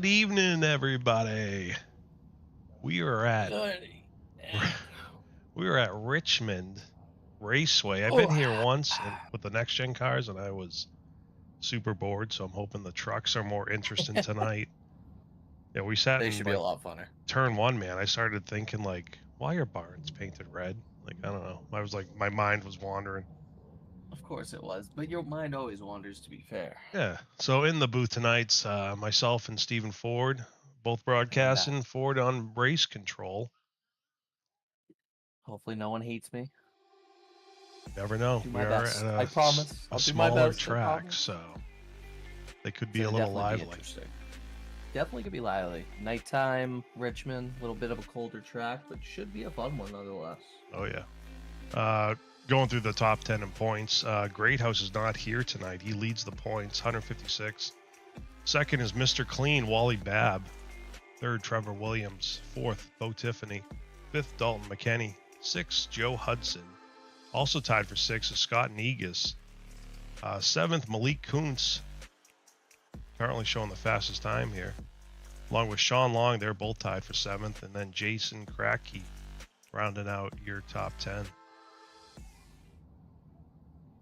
Good evening, everybody. We are at Richmond Raceway. I've been here once with the next gen cars, and I was super bored. So I'm hoping the trucks are more interesting tonight. Yeah, we sat. They should be a lot funner. Turn one, man. I started thinking like, why are barns painted red? Like, I don't know. I was like, my mind was wandering. Of course it was, but your mind always wanders, to be fair. Yeah. So in the booth tonight's myself and Stephen Ford, both broadcasting. Ford on race control. Hopefully no one hates me. Never know. We are at I promise. A smaller track, so they could be a little lively. Definitely could be lively. Nighttime, Richmond, a little bit of a colder track, but should be a fun one nonetheless. Oh yeah. Going through the top 10 in points. Greathouse is not here tonight. He leads the points, 156. Second is Mr. Clean, Wally Babb. Third, Trevor Williams. Fourth, Bo Tiffany. Fifth, Dalton McKenney. Sixth, Joe Hudson. Also tied for sixth is Scott Negus. Seventh, Malik Kuntz. Currently showing the fastest time here. Along with Sean Long, they're both tied for seventh. And then Jason Kracky rounding out your top 10.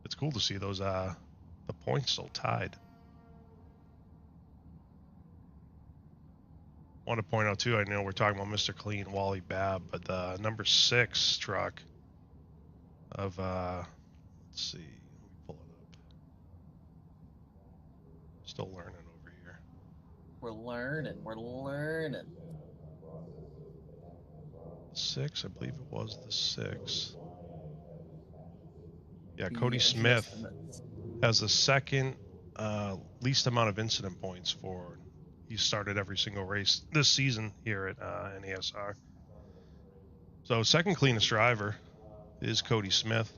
It's cool to see those the points still tied. Want to point out too, I know we're talking about Mr. Clean, Wally Babb, but the number 6 truck of let's see, let me pull it up. Still learning over here. We're learning. 6, I believe it was the 6. Yeah, Cody Smith has the second least amount of incident points for. He started every single race this season here at NASR. So second cleanest driver is Cody Smith.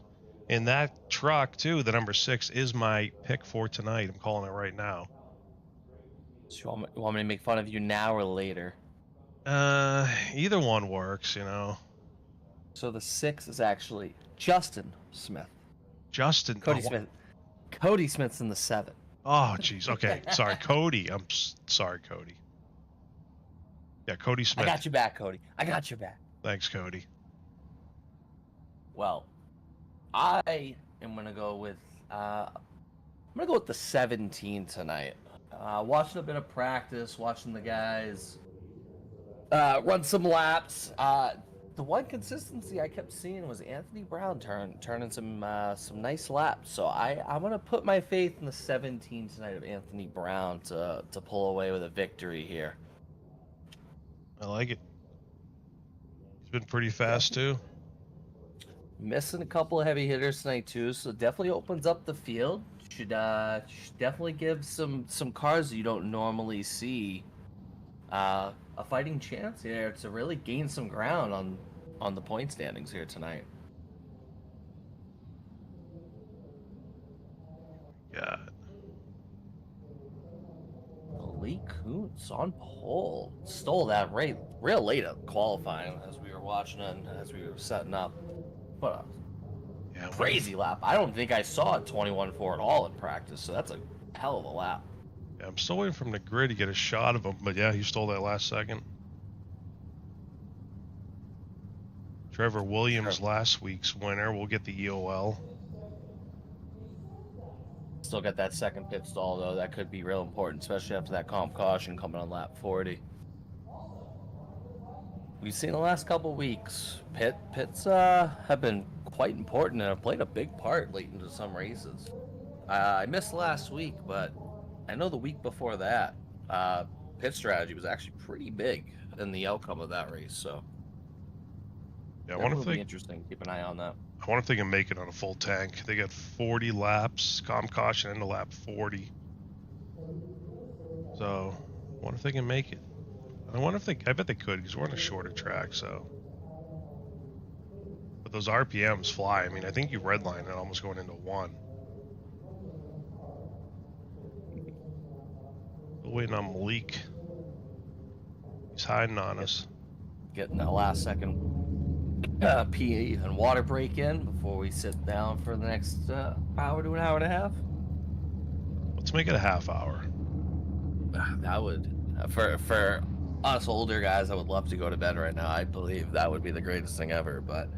And that truck too, the number 6, is my pick for tonight. I'm calling it right now. So you want me to make fun of you now or later? Either one works, you know. So the 6 is actually Justin Smith. Cody Smith. Cody Smith's in the 7. Oh, jeez. Okay. Sorry, Cody. I'm sorry, Cody. Yeah, Cody Smith. I got you back, Cody. I got you back. Thanks, Cody. Well, I am gonna go with the 17 tonight. Watching a bit of practice, watching the guys run some laps. The one consistency I kept seeing was Anthony Brown turning some nice laps. So I'm gonna put my faith in the 17 tonight of Anthony Brown to pull away with a victory here. I like it. He's been pretty fast too. Missing a couple of heavy hitters tonight too, so definitely opens up the field. Should definitely give some cars you don't normally see a fighting chance here to really gain some ground on the point standings here tonight. Yeah. Malik Kuntz on pole. Stole that real late at qualifying as we were watching it and as we were setting up. But crazy lap. I don't think I saw a 21.4 at all in practice, so that's a hell of a lap. Yeah, I'm still waiting from the grid to get a shot of him, but yeah, he stole that last second. Trevor Williams, last week's winner, will get the EOL. Still got that second pit stall, though. That could be real important, especially after that comp caution coming on lap 40. We've seen the last couple weeks, pits have been quite important and have played a big part late into some races. I missed last week, but I know the week before that, pit strategy was actually pretty big in the outcome of that race. So yeah, I wonder if be interesting. Keep an eye on that. I wonder if they can make it on a full tank. They got 40 laps, comp caution into lap 40. So I wonder if they can make it. I bet they could, because we're on a shorter track, so. But those RPMs fly. I mean, I think you redline it almost going into 1. Still waiting on Malik. He's hiding on us. Getting that last second pee and water break in before we sit down for the next hour to an hour and a half. Let's make it a half hour. That would For us older guys, I would love to go to bed right now. I believe that would be the greatest thing ever. But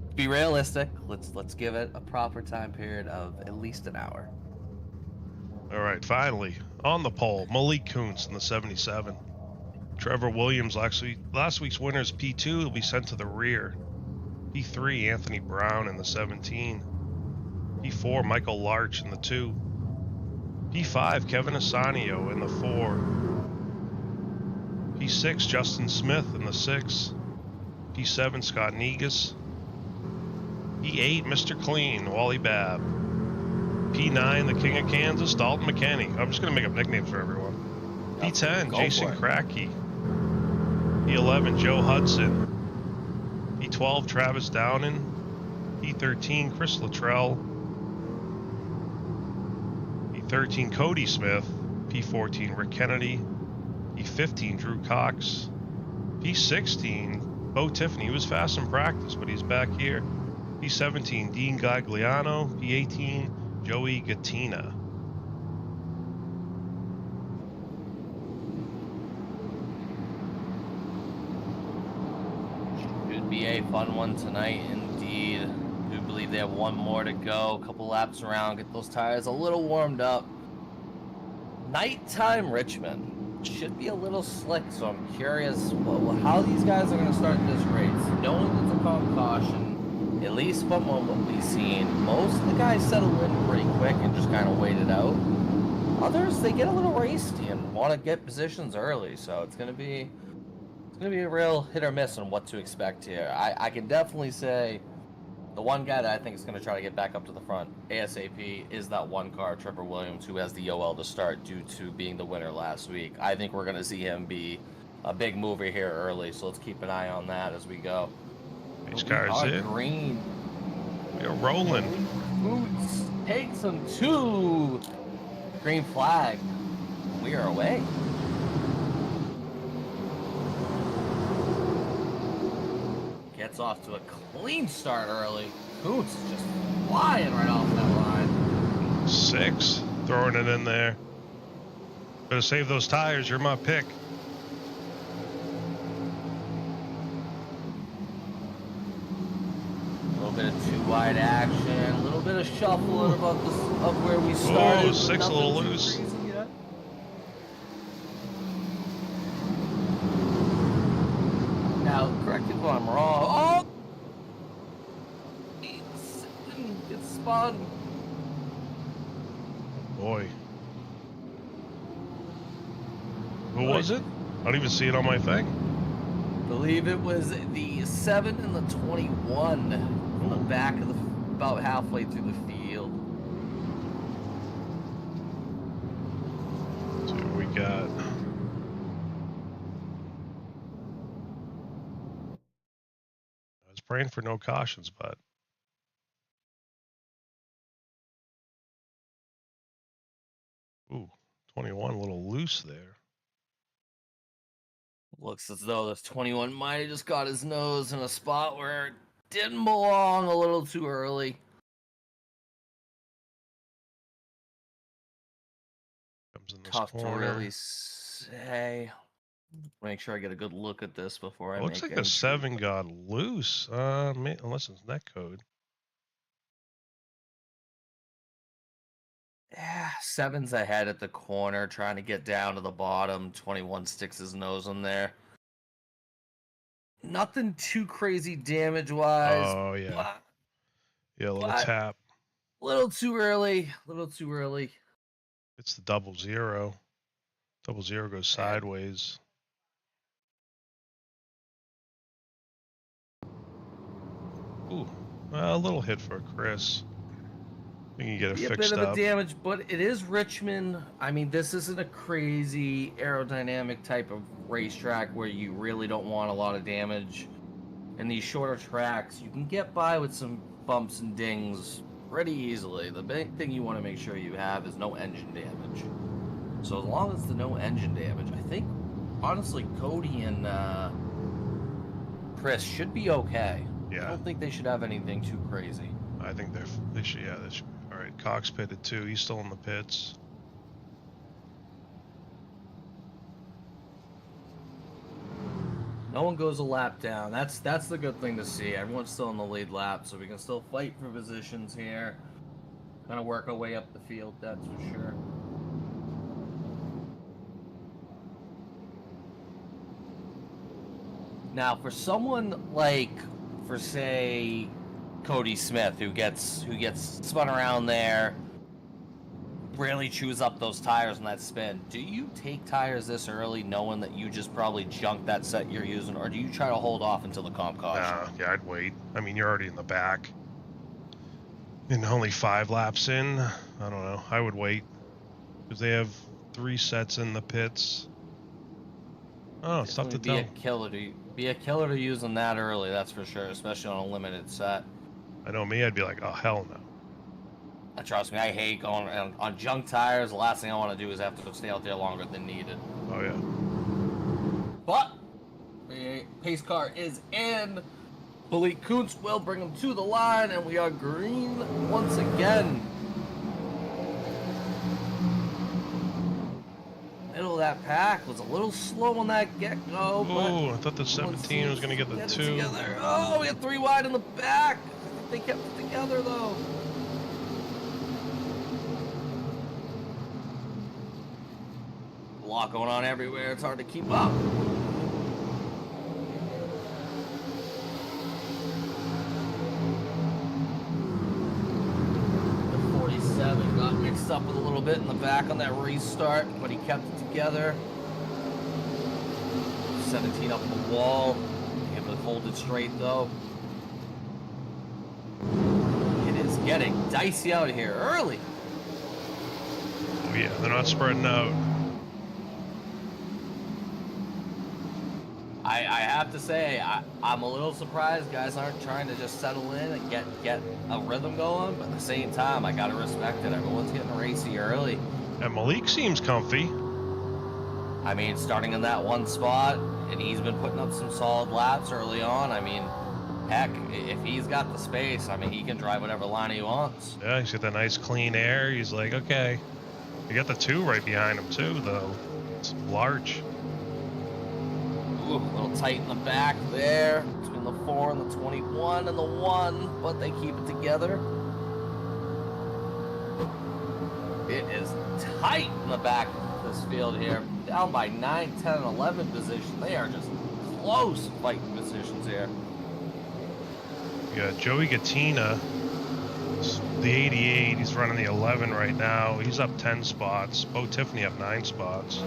to be realistic, let's give it a proper time period of at least an hour. All right, finally on the pole, Malik Kuntz in the 77. Trevor Williams, last week's winner's P2, will be sent to the rear. P3, Anthony Brown in the 17. P4, Michael Larch in the 2. P5, Kevin Asanio in the 4. P6, Justin Smith in the 6. P7, Scott Negus. P8, Mr. Clean, Wally Babb. P9, the King of Kansas, Dalton McKinney. I'm just going to make up nicknames for everyone. P10, Jason Crackey. P11, Joe Hudson. P12, Travis Downen. P13, Chris Luttrell. P13, Cody Smith. P14, Rick Kennedy. P15, Drew Cox. P16, Bo Tiffany. He was fast in practice, but he's back here. P17, Dean Gagliano. P18, Joey Gattina. Should be a fun one tonight indeed. I do believe they have one more to go. A couple laps around, get those tires a little warmed up. Nighttime Richmond should be a little slick, so I'm curious how these guys are going to start this race. Knowing it's a caution, at least from what we've seen, most of the guys settle in pretty quick and just kind of wait it out. Others, they get a little racy and want to get positions early, so it's going to be a real hit or miss on what to expect here. I can definitely say the one guy that I think is going to try to get back up to the front ASAP is that one car, Trevor Williams, who has the OL to start due to being the winner last week. I think we're going to see him be a big mover here early, so let's keep an eye on that as we go. These cars in. Green. We are rolling. Boots takes him to green flag. We are away. Gets off to a clean start early. Boots is just flying right off that line. 6, throwing it in there. Better save those tires. You're my pick. A little bit of too wide action, a little bit of shuffling of where we started. Oh, 6 a little loose. Now, correct me if I'm wrong. Oh! It's spun. Boy. Who was it? I don't even see it on my thing. I believe it was the 7 and the 21 in the back of about halfway through the field. So we got. I was praying for no cautions, but. Ooh, 21 a little loose there. Looks as though this 21 might have just got his nose in a spot where it didn't belong a little too early. Comes in this Tough corner. to really say. Make sure I get a good look at this before I Looks make like a 7 got loose. Unless it's net code. Yeah, 7's ahead at the corner, trying to get down to the bottom. 21 sticks his nose in there. Nothing too crazy damage-wise. Oh, yeah. Yeah, a little tap. A little too early. A little too early. It's the 00. 00 goes sideways. Ooh, well, a little hit for Chris. We can get it fixed up. A bit of a damage, but it is Richmond. I mean, this isn't a crazy aerodynamic type of racetrack where you really don't want a lot of damage. In these shorter tracks, you can get by with some bumps and dings pretty easily. The big thing you want to make sure you have is no engine damage. So as long as the no engine damage, I think, honestly, Cody and Chris should be okay. Yeah. I don't think they should have anything too crazy. I think they should. Yeah, they should. All right, Cox pitted too. He's still in the pits. No one goes a lap down. That's the good thing to see. Everyone's still in the lead lap, so we can still fight for positions here. Kind of work our way up the field, that's for sure. Now, for someone like, for say, Cody Smith, who gets spun around there, really chews up those tires in that spin, do you take tires this early knowing that you just probably junked that set you're using, or do you try to hold off until the comp caution? Yeah, I'd wait. I mean, you're already in the back. And only 5 laps in, I don't know. I would wait. Because they have 3 sets in the pits. Oh, it's tough to tell. Be a killer to use them that early, that's for sure, especially on a limited set. I know me, I'd be like, oh, hell no. Trust me, I hate going on junk tires. The last thing I want to do is have to stay out there longer than needed. Oh, yeah. But the pace car is in. Malik Kuntz will bring him to the line, and we are green once again. Middle of that pack was a little slow on that get-go. Oh, I thought the 17 was going to get the 2. Oh, we had 3 wide in the back. I think they kept it together, though. A lot going on everywhere. It's hard to keep up. The 47 got mixed up with a little bit in the back on that restart, but he kept it together. 17 up the wall. Able to hold it straight though. It is getting dicey out here early. Oh yeah, they're not spreading out. I have to say, I'm a little surprised guys aren't trying to just settle in and get a rhythm going, but at the same time, I gotta respect it. Everyone's getting racy early. And Malik seems comfy. I mean, starting in that one spot, and he's been putting up some solid laps early on. I mean, heck, if he's got the space, I mean, he can drive whatever line he wants. Yeah, he's got that nice clean air. He's like, okay. You got the 2 right behind him too, though. It's large. Ooh, a little tight in the back there, between the 4 and the 21 and the 1, but they keep it together. It is tight in the back of this field here, down by 9, 10, and 11 position. They are just close fighting positions here. Yeah, Joey Gattina, the 88, he's running the 11 right now. He's up 10 spots. Bo Tiffany up 9 spots.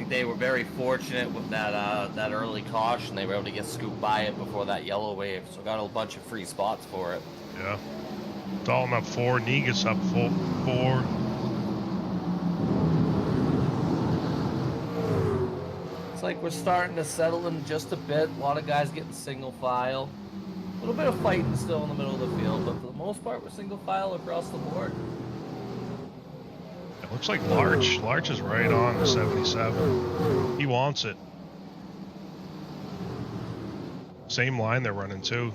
They were very fortunate with that early caution. They were able to get scooped by it before that yellow wave, so got a bunch of free spots for it. Yeah. Dalton up 4, Negus up 4. It's like we're starting to settle in just a bit. A lot of guys getting single file. A little bit of fighting still in the middle of the field, but for the most part, we're single file across the board. It looks like Larch. Larch is right on the 77. He wants it. Same line they're running too.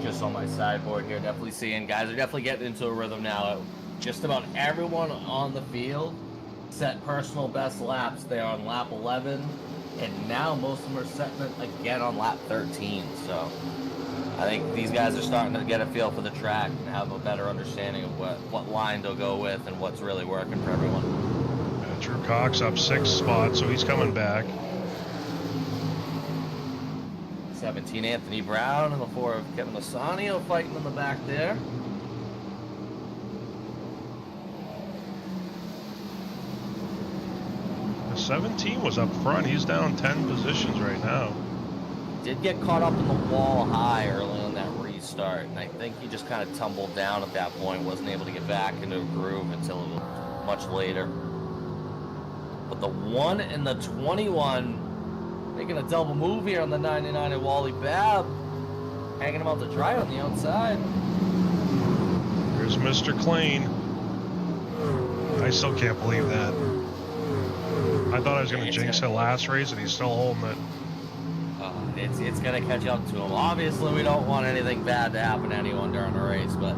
Just on my sideboard here, definitely seeing guys are definitely getting into a rhythm now. Just about everyone on the field set personal best laps. They're on lap 11, and now most of them are setting it again on lap 13. So I think these guys are starting to get a feel for the track and have a better understanding of what line they'll go with and what's really working for everyone. Drew Cox up 6 spots, so he's coming back. 17 Anthony Brown and the 4 of Kevin Assanio fighting in the back there. The 17 was up front. He's down 10 positions right now. Did get caught up in the wall high early on that restart, and I think he just kind of tumbled down at that point, wasn't able to get back into a groove until much later. But the 1 and the 21 making a double move here on the 99 at Wally Babb, hanging him out to dry on the outside. Here's Mr. Clean. I still can't believe that. I thought I was going to jinx it last race, and he's still holding it. It's going to catch up to him. Obviously, we don't want anything bad to happen to anyone during the race, but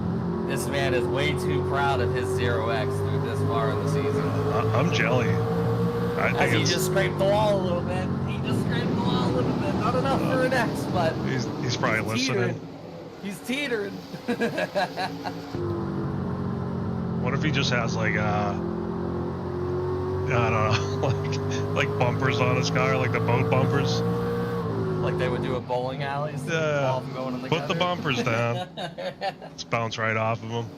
This man is way too proud of his 0x through this far in the season. I'm jelly. I think he just scraped the wall a little bit. He just scraped the wall a little bit. Not enough for an X, but he's probably listening. He's teetering. What if he just has like I don't know, like bumpers on his car, like the boat bumpers? Like they would do at bowling alleys? Put the bumpers down. Let's bounce right off of them.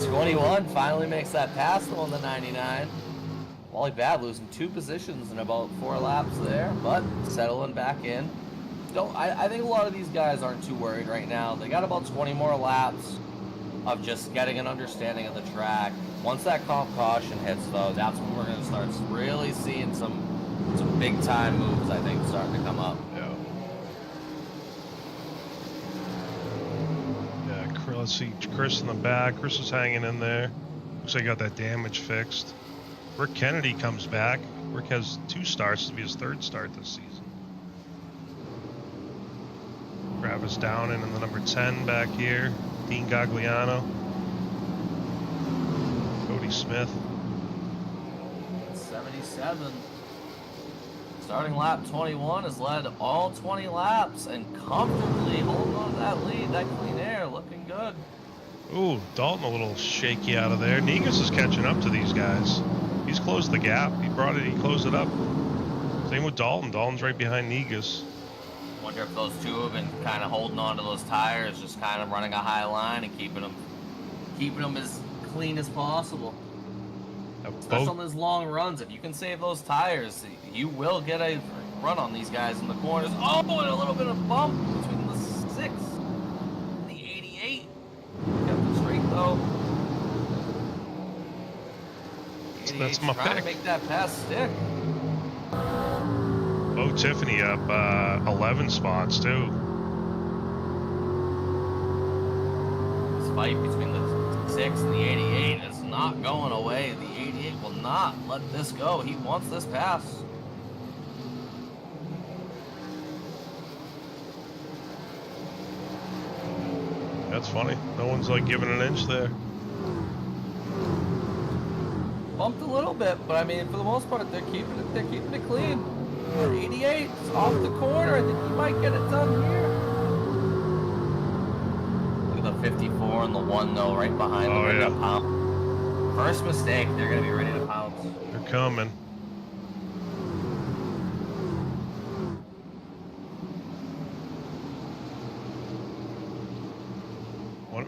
21 finally makes that pass though on the 99. Wally Babb losing 2 positions in about 4 laps there, but settling back in. I think a lot of these guys aren't too worried right now. They got about 20 more laps of just getting an understanding of the track. Once that comp caution hits though, that's when we're going to start really seeing some big time moves, I think, starting to come up. Yeah, let's see, Chris in the back. Chris is hanging in there. Looks like he got that damage fixed. Rick Kennedy comes back. Rick has 2 starts. This will be his 3rd start this season. Travis Downing in the number 10 back here. Dean Gagliano. Cody Smith. 77. Starting lap 21 has led all 20 laps and comfortably holding on to that lead. That clean air looking good. Ooh, Dalton a little shaky out of there. Negus is catching up to these guys. He's closed the gap. He closed it up. Same with Dalton. Dalton's right behind Negus. Wonder if those two have been kind of holding on to those tires, just kind of running a high line and keeping them as clean as possible. Especially on those long runs. If you can save those tires, you will get a run on these guys in the corners. Oh, and a little bit of bump between the 6 and the 88. Kept it straight though. That's my trying pick. To make that pass stick. Bo Tiffany up 11 spots too. This fight between the 6 and the 88 is not going away. The 88 will not let this go. He wants this pass. That's funny. No one's like giving an inch there. Bumped a little bit, but I mean, for the most part, they're keeping it clean. 88 is off the corner. I think he might get it done here. Look at the 54 and the 1 though, right behind them. Yeah. Pound. First mistake, they're gonna be ready to pounce. They're coming.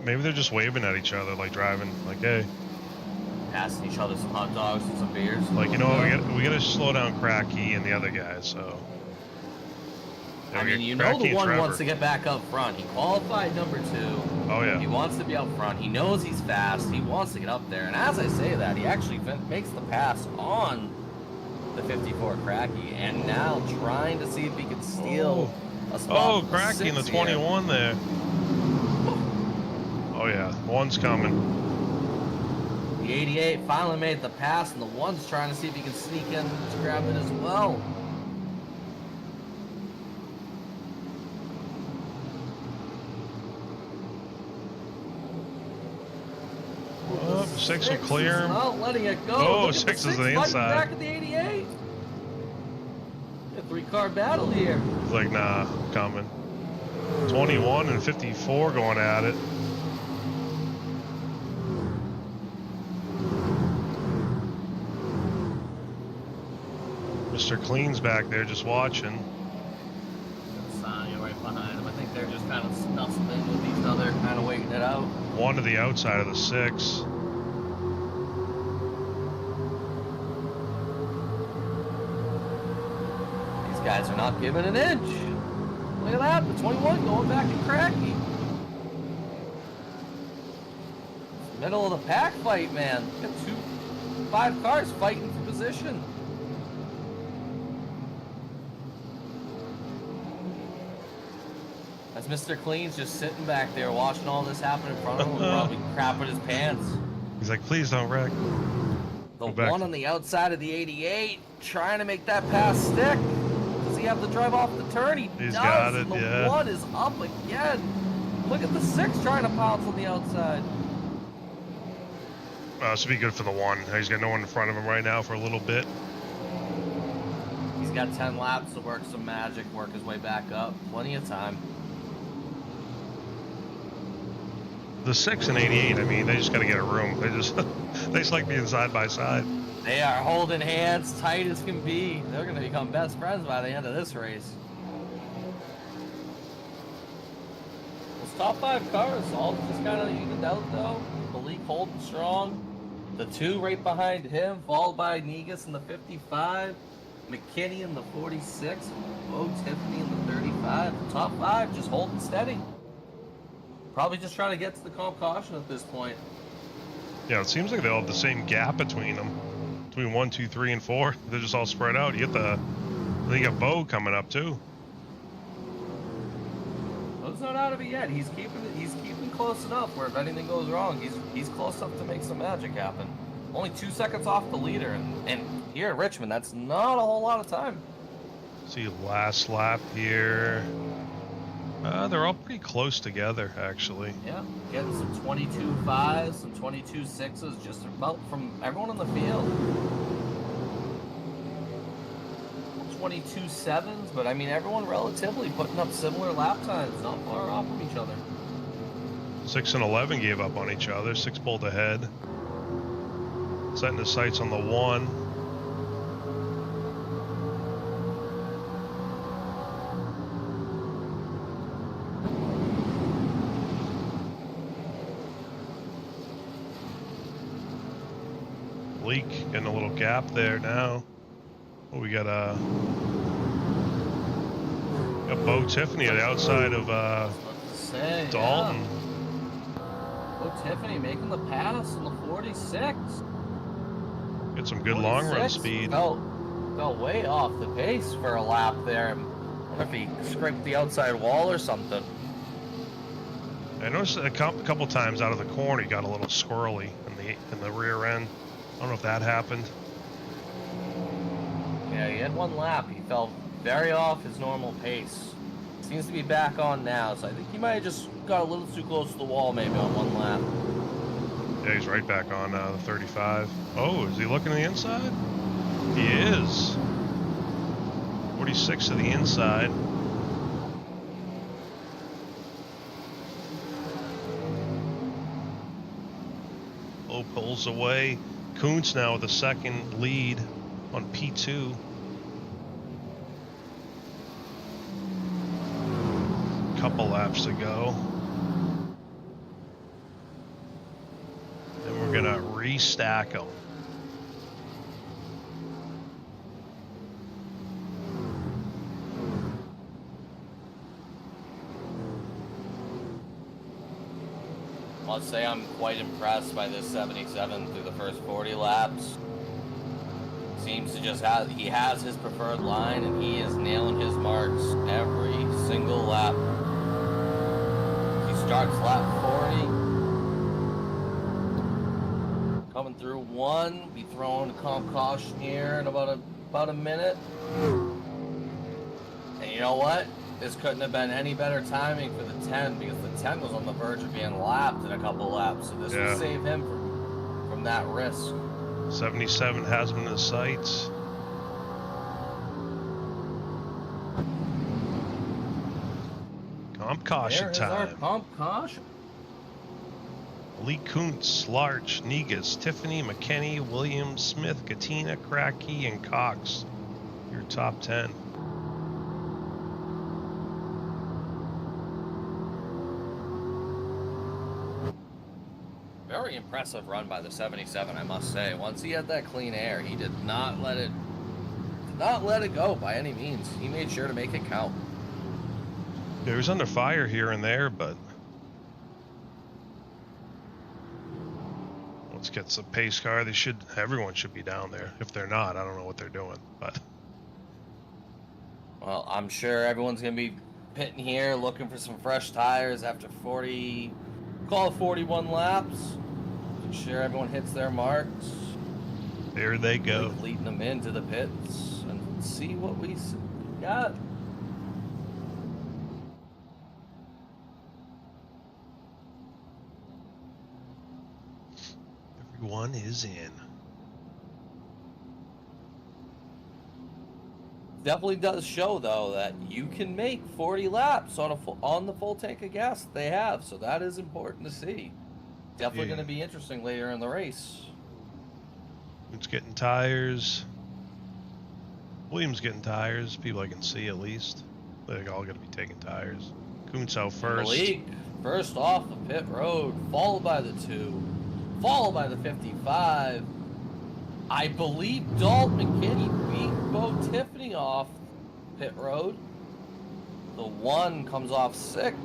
Maybe they're just waving at each other, like driving, like, hey. Passing each other some hot dogs and some beers. Like, you know what, we gotta slow down Cracky and the other guys, so. I mean, you know the 1 wants to get back up front. He qualified number 2. Oh, yeah. He wants to be up front. He knows he's fast. He wants to get up there. And as I say that, he actually makes the pass on the 54 Cracky. And now trying to see if he can steal a spot. Oh, Cracky in the 21 there. Oh, yeah. 1's coming. The 88 finally made the pass, and the 1's trying to see if he can sneak in to grab it as well. Oh, 6 will clear him. Not letting it go. Oh, 6 is the inside. Back at the 88. A 3-car battle here. He's like, nah, coming. 21 and 54 going at it. Mr. Clean's back there just watching. Sonya right behind him. I think they're just kind of stuffing in with each other, kind of waiting it out. 1 to the outside of the 6. These guys are not giving an inch. Look at that, the 21 going back to Cracky. Middle of the pack fight, man. Look at 5 cars fighting for position. As Mr. Clean's just sitting back there watching all this happen in front of him, probably crapping his pants. He's like, please don't wreck. The 1 on the outside of the 88 trying to make that pass stick. Does he have to drive off the turn? He's got it, and the yeah. 1 is up again. Look at the 6 trying to pounce on the outside. This would be good for the one. He's got no one in front of him right now for a little bit. He's got 10 laps to work some magic, work his way back up. Plenty of time. The 6 and 88, I mean, they just got to get a room. They just like being side by side. They are holding hands tight as can be. They're going to become best friends by the end of this race. Those top 5 cars all just kind of evened out, though. Malik holding strong. The 2 right behind him, followed by Negus in the 55. McKinney in the 46. Bo Tiffany in the 35. The top 5 just holding steady. Probably just trying to get to the comp caution at this point. Yeah, it seems like they all have the same gap between them. Between 1, 2, 3, and 4. They're just all spread out. You got Bo coming up too. Bo's not out of it yet. He's keeping close enough where if anything goes wrong, he's close enough to make some magic happen. Only 2 seconds off the leader, and here at Richmond, that's not a whole lot of time. See last lap here. They're all pretty close together, actually. Yeah, getting some 22.5s, some 22.6s, just about from everyone in the field. 22.7s, but I mean, everyone relatively putting up similar lap times, not far off from each other. 6 and 11 gave up on each other. 6 pulled ahead. Setting his sights on the 1. Leak getting a little gap there now. Oh, we got Bo Tiffany at the outside of Dalton. Yeah. Bo Tiffany making the pass in the 46. Get some good long run speed. Fell way off the pace for a lap there. I wonder if he scraped the outside wall or something. I noticed a couple times out of the corner he got a little squirrely in the rear end. I don't know if that happened. Yeah, he had 1 lap. He fell very off his normal pace. Seems to be back on now, so I think he might have just got a little too close to the wall maybe on 1 lap. Yeah, he's right back on the 35. Oh, is he looking to the inside? He is. 46 to the inside. Oh, pulls away. Kuntz now with a second lead on P2. Couple laps to go. And we're gonna restack them. I'll say I'm quite impressed by this 77 through the first 40 laps. Seems to just he has his preferred line and he is nailing his marks every single lap. He starts lap 40. Coming through 1, be throwing a comp caution here in about a minute. And you know what? This couldn't have been any better timing for the 10 because the 10 was on the verge of being lapped in a couple laps. So this will save him from that risk. 77 has him in his sights. Comp caution time. Our comp caution. Lee Kuntz, Larch, Negus, Tiffany, McKinney, Williams, Smith, Katina, Kracky, and Cox. Your top 10. Very impressive run by the 77, I must say. Once he had that clean air, he did not let it go by any means. He made sure to make it count. Yeah, he was under fire here and there, but once it gets a pace car, everyone should be down there. If they're not, I don't know what they're doing, but. Well, I'm sure everyone's going to be pitting here looking for some fresh tires after 41 laps. I'm sure everyone hits their marks. There they go. Leading them into the pits and see what we got. one is in. Definitely does show though that you can make 40 laps on the full tank of gas that they have, so that is important to see. Definitely going to be interesting later in the race. It's getting tires. Williams getting tires. People I can see at least. They're all going to be taking tires. Kuntz out first. Malik first off the pit road, followed by the 2, followed by the 55. I believe Dalton McKinney beat Bo Tiffany off pit road. The 1 comes off 6.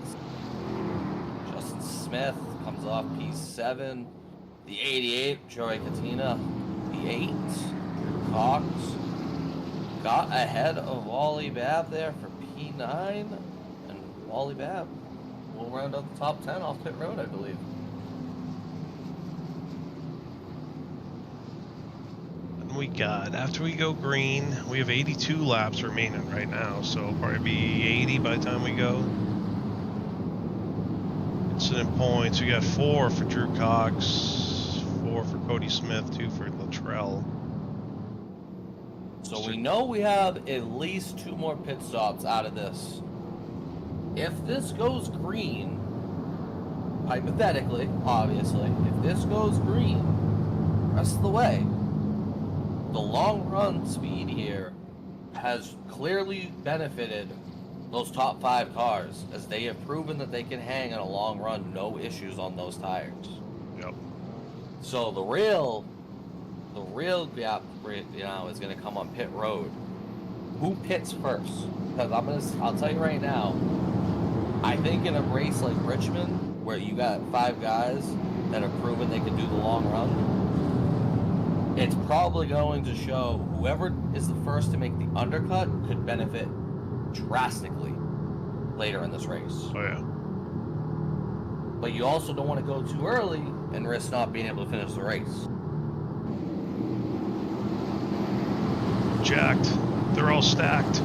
Justin Smith comes off P7. The 88, Joey Katina, P8. Cox got ahead of Wally Babb there for P9. And Wally Babb will round up the top 10 off pit road, I believe. We got, after we go green, we have 82 laps remaining right now, so it'll probably be 80 by the time we go. Incident points, we got 4 for Drew Cox, 4 for Cody Smith, 2 for Luttrell. So we know we have at least 2 more pit stops out of this. If this goes green, hypothetically, obviously, if this goes green, rest of the way, the long run speed here has clearly benefited those top 5 cars, as they have proven that they can hang on a long run, no issues on those tires. Yep. So the real gap, you know, is going to come on pit road. Who pits first? Because I'll tell you right now, I think in a race like Richmond, where you got 5 guys that have proven they can do the long run, it's probably going to show whoever is the first to make the undercut could benefit drastically later in this race. Oh, yeah. But you also don't want to go too early and risk not being able to finish the race. Jacked. They're all stacked.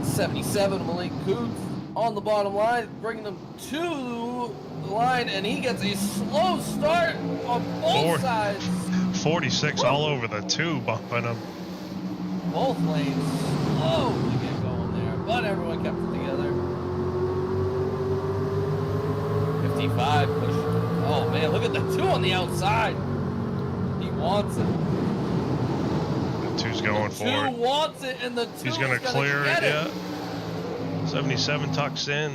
77, Malik Kuntz on the bottom line, bringing them to the line, and he gets a slow start on both sides. 46 all over the 2, bumping them. Both lanes slowly get going there, but everyone kept it together. 55 push. Oh man, look at the 2 on the outside. He wants it. The 2's going for it. 2 wants it, and the 2 He's going to clear it, yeah. 77 tucks in.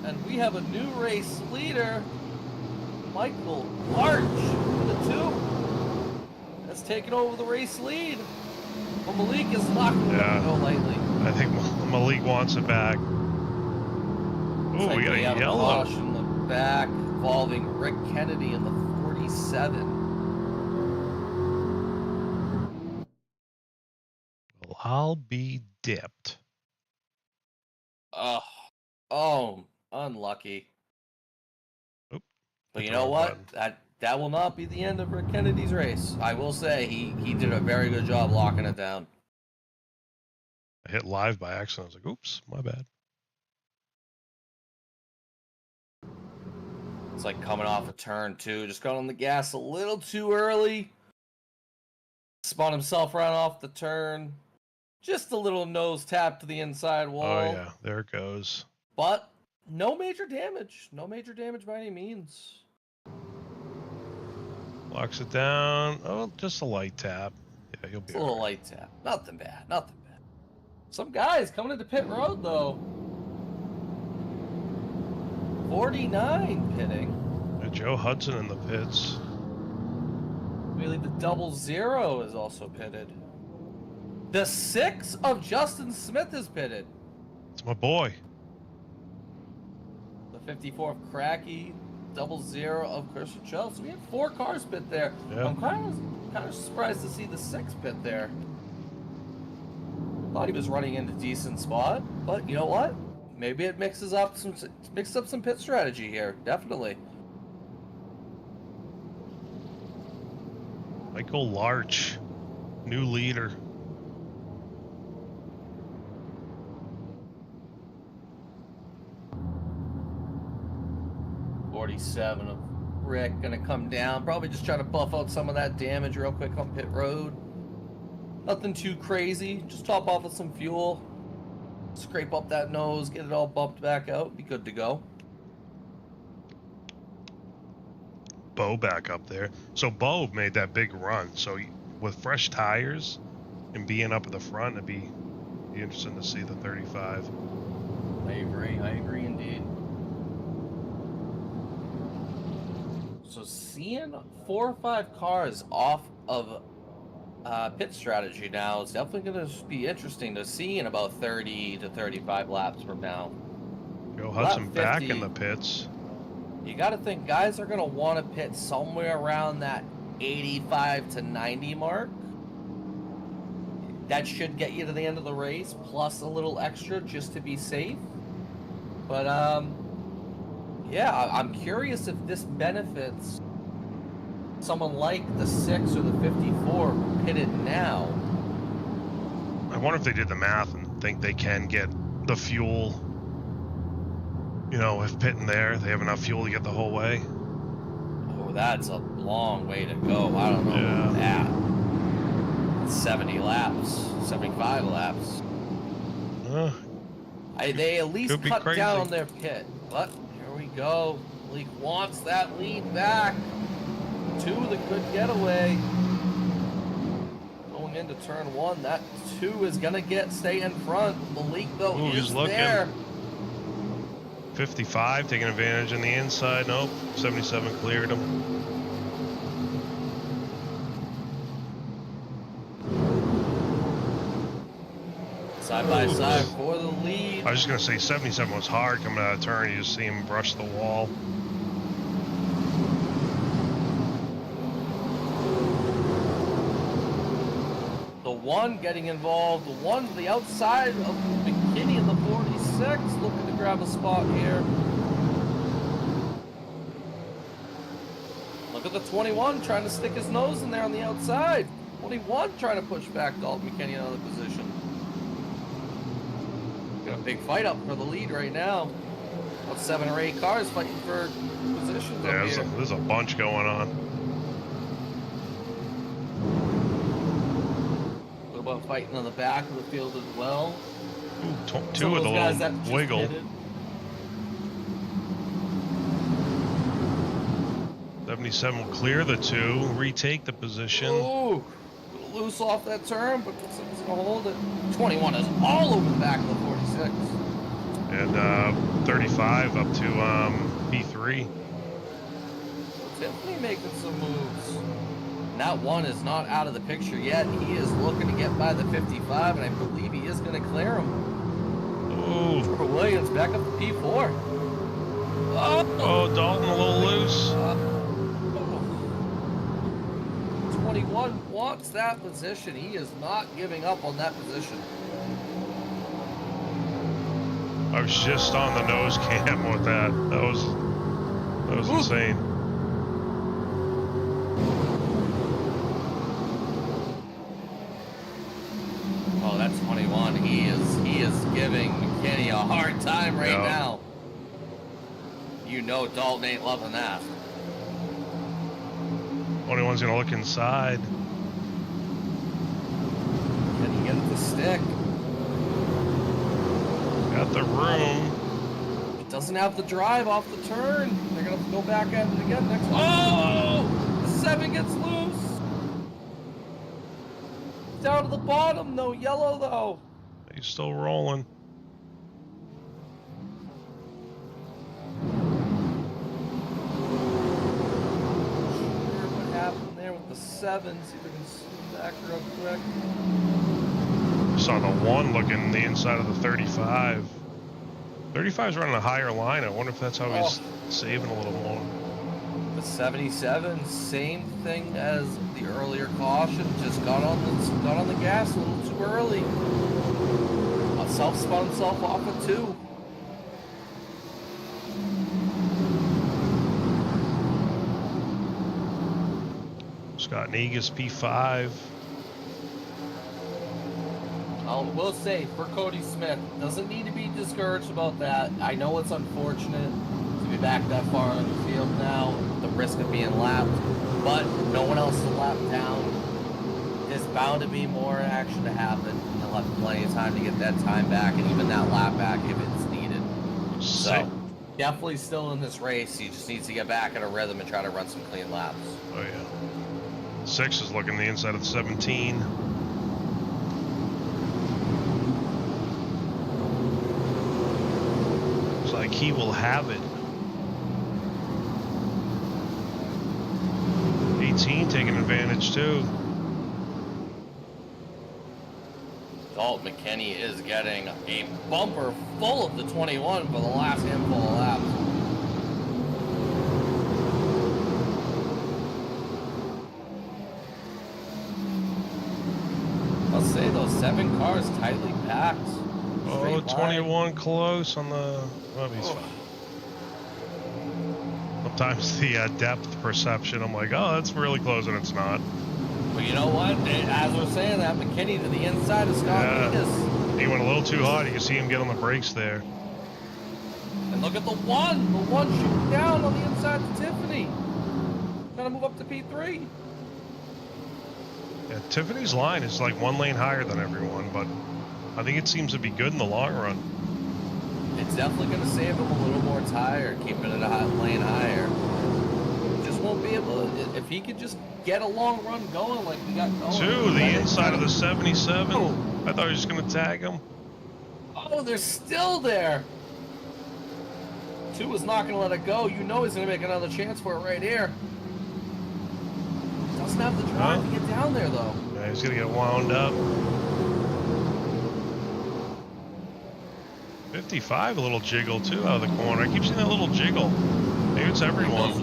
And we have a new race leader, Michael Larch, the 2. That's taken over the race lead. But Malik is not going to go lightly. I think Malik wants it back. Oh, we got a yellow. Caution in the back, involving Rick Kennedy in the 47. Well, I'll be dipped. Oh, unlucky. Oop, but you know what? That will not be the end of Rick Kennedy's race. I will say he did a very good job locking it down. I hit live by accident. I was like, oops, my bad. It's like coming off a turn 2, just got on the gas a little too early. Spun himself right off the turn. Just a little nose tap to the inside wall. Oh yeah, there it goes. But no major damage. No major damage by any means. Locks it down. Oh, just a light tap. Yeah, he'll be a little light tap. Nothing bad. Nothing bad. Some guys coming into pit road though. 49 pitting. Yeah, Joe Hudson in the pits. I believe the 00 is also pitted. The 6 of Justin Smith is pitted. It's my boy. The 54 of Cracky, 00 of Christian Schell. So we have 4 cars pit there. Yeah. I'm kind of surprised to see the 6 pit there. Thought he was running in a decent spot, but you know what? Maybe it mixes up some pit strategy here. Definitely. Michael Larch, new leader. .47 of Rick gonna come down, probably just try to buff out some of that damage real quick on pit road. Nothing too crazy, just top off with some fuel, scrape up that nose, get it all bumped back out, be good to go. Bo back up there. So Bo made that big run. So with fresh tires and being up at the front, it'd be interesting to see the 35. I agree indeed. So seeing 4 or 5 cars off of pit strategy now is definitely going to be interesting to see in about 30 to 35 laps from now. Joe Hudson back in the pits. You got to think guys are going to want to pit somewhere around that 85 to 90 mark. That should get you to the end of the race, plus a little extra just to be safe. But, yeah, I'm curious if this benefits someone like the 6 or the 54 pitted now. I wonder if they did the math and think they can get the fuel, you know, if pitting there, they have enough fuel to get the whole way. Oh, that's a long way to go. I don't know about that. 70 laps, 75 laps. They at least cut down their pit. But here we go. Leak wants that lead back to the good getaway. Going into turn 1, that 2 is gonna stay in front. Malik though is there. 55 taking advantage on the inside. Nope, 77 cleared him. Side by side for the lead. I was just gonna say 77 was hard coming out of turn. You just see him brush the wall. The 1 getting involved. The 1 to the outside of McKinney in the 46, looking to grab a spot here. Look at the 21 trying to stick his nose in there on the outside. 21 trying to push back Dalton McKinney out of the position. Got a big fight up for the lead right now. About 7 or 8 cars fighting for positions up here. There's a bunch going on. What about fighting on the back of the field as well? Ooh, two of the little wiggle. 77 will clear the 2, retake the position. Ooh, a little loose off that turn, but looks like he's gonna hold it. 21 is all over the back of the 46. And 35 up to P3. Definitely making some moves. And that 1 is not out of the picture yet. He is looking to get by the 55, and I believe he is going to clear him. Ooh. Trevor Williams back up to P4. Oh, Dalton a little loose. 21 wants that position. He is not giving up on that position. I was just on the nose cam with that. That was insane. Oh, that's 21. He is giving McKinney a hard time right now. You know Dalton ain't loving that. 21's gonna look inside. Can he get the stick? Got the room. It doesn't have the drive off the turn. They're gonna go back at it again next. Oh! The 7 gets loose. Down to the bottom, no yellow though. He's still rolling. What happened there with the 7? See if we can zoom back real quick. Saw the 1 looking the inside of the 35. 35's running a higher line. I wonder if that's how he's saving a little more. The 77, same thing as the earlier caution, just got on the gas a little too early. Spun himself off at 2. Scott Negus P5. I will say, for Cody Smith, doesn't need to be discouraged about that. I know it's unfortunate to be back that far on the field now, the risk of being lapped, but no one else to lap down. There's bound to be more action to happen. He'll have plenty of time to get that time back and even that lap back if it's needed. So, definitely still in this race. He just needs to get back in a rhythm and try to run some clean laps. Oh, yeah. 6 is looking the inside of the 17. Looks like he will have it. 18 taking advantage, too. Dalton McKinney is getting a bumper full of the 21 for the last handful of laps. I'll say those 7 cars tightly packed. Oh, 21 close on the... Oh, he's fine. Sometimes the depth perception, I'm like, oh, that's really close, and it's not. But you know what? As we're saying that, McKinney to the inside of Scott Vegas. He went a little too hard. You can see him get on the brakes there. And look at the one shooting down on the inside to Tiffany. Trying to move up to P3. Yeah, Tiffany's line is like 1 lane higher than everyone, but I think it seems to be good in the long run. It's definitely going to save him a little more tire, keeping it a lane higher. Just won't be able to, if he could just get a long run going like we got going. 2, the inside of the 77. I thought he was just going to tag him. Oh, they're still there. 2 is not going to let it go. You know he's going to make another chance for it right here. Doesn't have the drive to get down there, though. Yeah, he's going to get wound up. 55, a little jiggle, too, out of the corner. I keep seeing that little jiggle. Maybe it's everyone.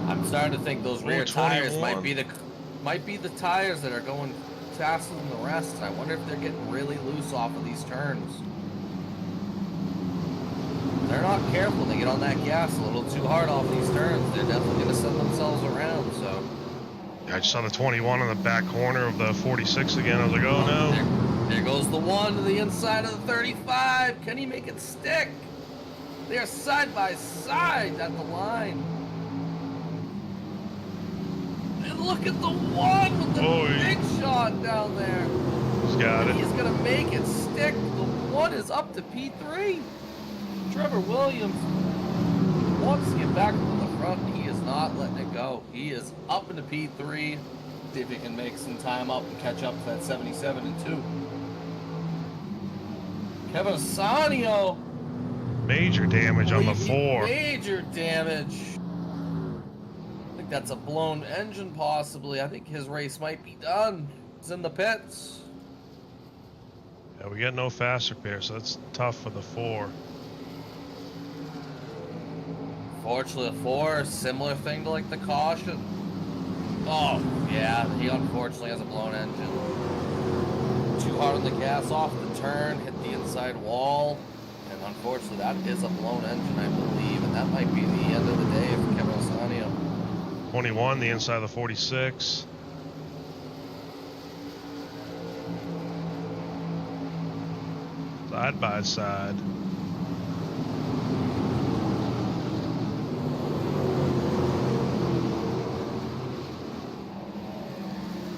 I'm starting to think those rear tires might be the tires that are going faster than the rest. I wonder if they're getting really loose off of these turns. They're not careful. They get on that gas a little too hard off these turns. They're definitely going to send themselves around. So I just saw the 21 in the back corner of the 46 again. I was like, oh no. There goes the 1 to the inside of the 35. Can he make it stick? They're side by side at the line. And look at the 1 with the big shot down there. He's got it. He's going to make it stick. The 1 is up to P3. Trevor Williams wants to get back to the front. He is not letting it go. He is up into P3. See if he can make some time up and catch up to that 77 and 2. Kevin Asanio. Major damage on the 4. Major damage. I think that's a blown engine possibly. I think his race might be done. He's in the pits. Yeah, we got no fast repair, so that's tough for the 4. Fortunately, the 4, similar thing to like the caution. Oh, yeah, he unfortunately has a blown engine. Too hard on the gas off the turn, hit the inside wall, and unfortunately that is a blown engine, I believe, and that might be the end of the day for Kevin Asanio. 21, the inside of the 46. Side by side.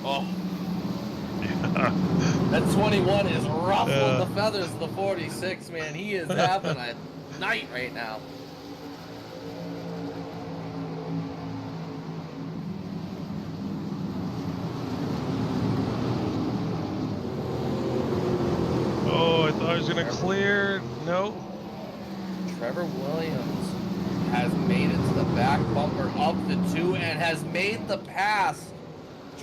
Oh. Yeah. That 21 is ruffling the feathers of the 46, man. He is having a night right now. Oh, I thought I was going to clear. Nope. Trevor Williams has made it to the back bumper of the 2 and has made the pass.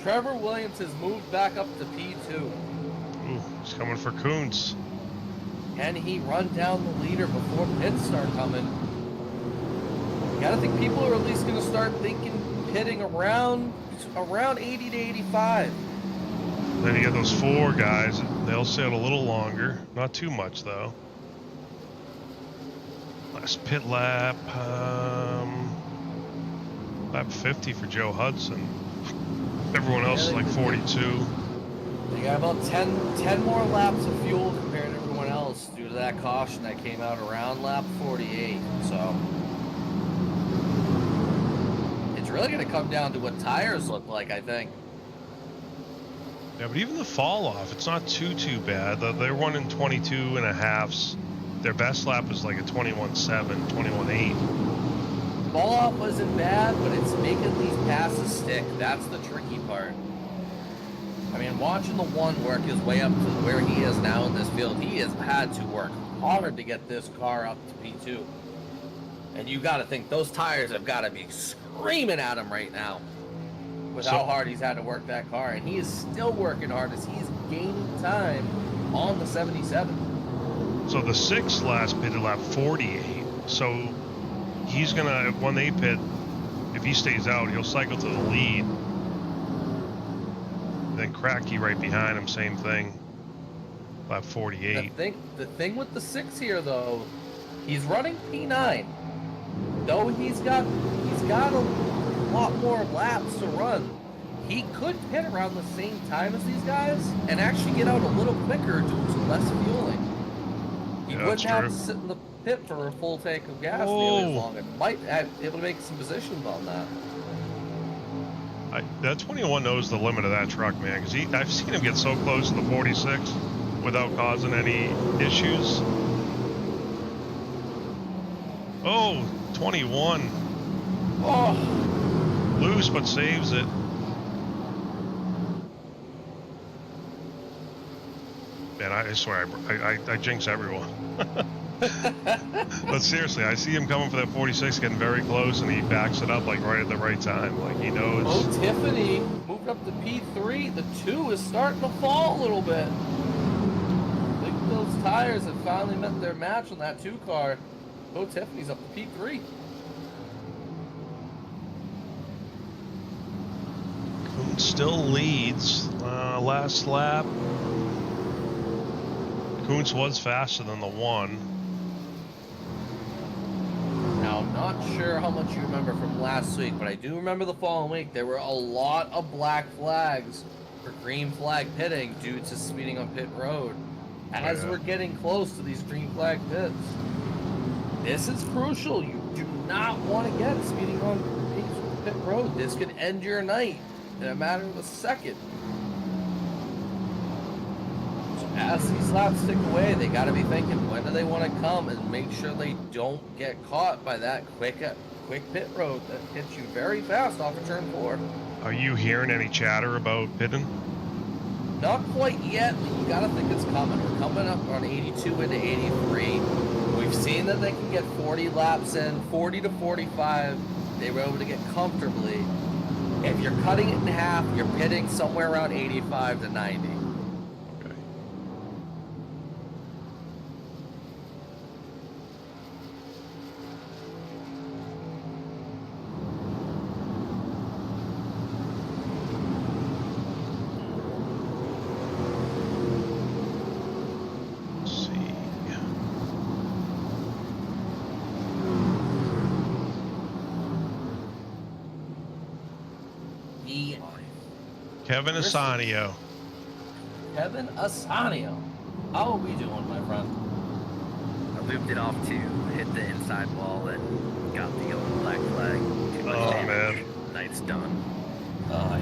Trevor Williams has moved back up to P2. Ooh, he's coming for Coons. Can he run down the leader before pits start coming? You gotta think people are at least gonna start thinking pitting around 80 to 85. Then you get those 4 guys. They'll sit a little longer. Not too much, though. Last pit lap. Lap 50 for Joe Hudson. Everyone else is like 42. They got about 10 more laps of fuel compared to everyone else due to that caution that came out around lap 48. So really going to come down to what tires look like, I think. Yeah, but even the fall off, it's not too bad. They're running 22 and a halves. Their best lap was like a 21.7, 21.8. Fall off wasn't bad, but it's making these passes stick. That's the tricky part. I mean, watching the one work his way up to where he is now in this field, he has had to work hard to get this car up to P2. And you got to think those tires have got to be screaming at him right now with how hard he's had to work that car. And he is still working hard as he's gaining time on the 77. So the 6 last pitted lap 48. So he's going to, when they pit, if he stays out, he'll cycle to the lead. Then Cracky right behind him, same thing. Lap 48. The thing with the 6 here, though, he's running P9. Though he's got a lot more laps to run. He could pit around the same time as these guys and actually get out a little quicker due to less fueling. He wouldn't have to sit in the pit for a full tank of gas nearly as long, and might be able to make some positions on that. That 21 knows the limit of that truck, man, because I've seen him get so close to the 46 without causing any issues. Oh, 21. Oh, loose, but saves it. Man, I swear, I jinx everyone. But seriously, I see him coming for that 46, getting very close, and he backs it up like right at the right time. Like he knows. Oh, Tiffany moved up to P3. The 2 is starting to fall a little bit. I think those tires have finally met their match on that 2 car. Oh, Tiffany's up to P3. Kuhn still leads. Last lap. Kuntz was faster than the 1. Now, I'm not sure how much you remember from last week, but I do remember the following week. There were a lot of black flags for green flag pitting due to speeding on pit road. As we're getting close to these green flag pits, this is crucial. You do not want to get speeding on pit road. This could end your night in a matter of a second. As these laps tick away, they got to be thinking, when do they want to come and make sure they don't get caught by that quick pit road that hits you very fast off of turn 4. Are you hearing any chatter about pitting? Not quite yet, but you got to think it's coming. We're coming up on 82 into 83. We've seen that they can get 40 laps in, 40 to 45. They were able to get comfortably. If you're cutting it in half, you're pitting somewhere around 85 to 90. Kevin Asanio. Kevin Asanio. How are we doing, my friend? I moved it off to hit the inside wall and got the yellow black flag. Man. Night's done.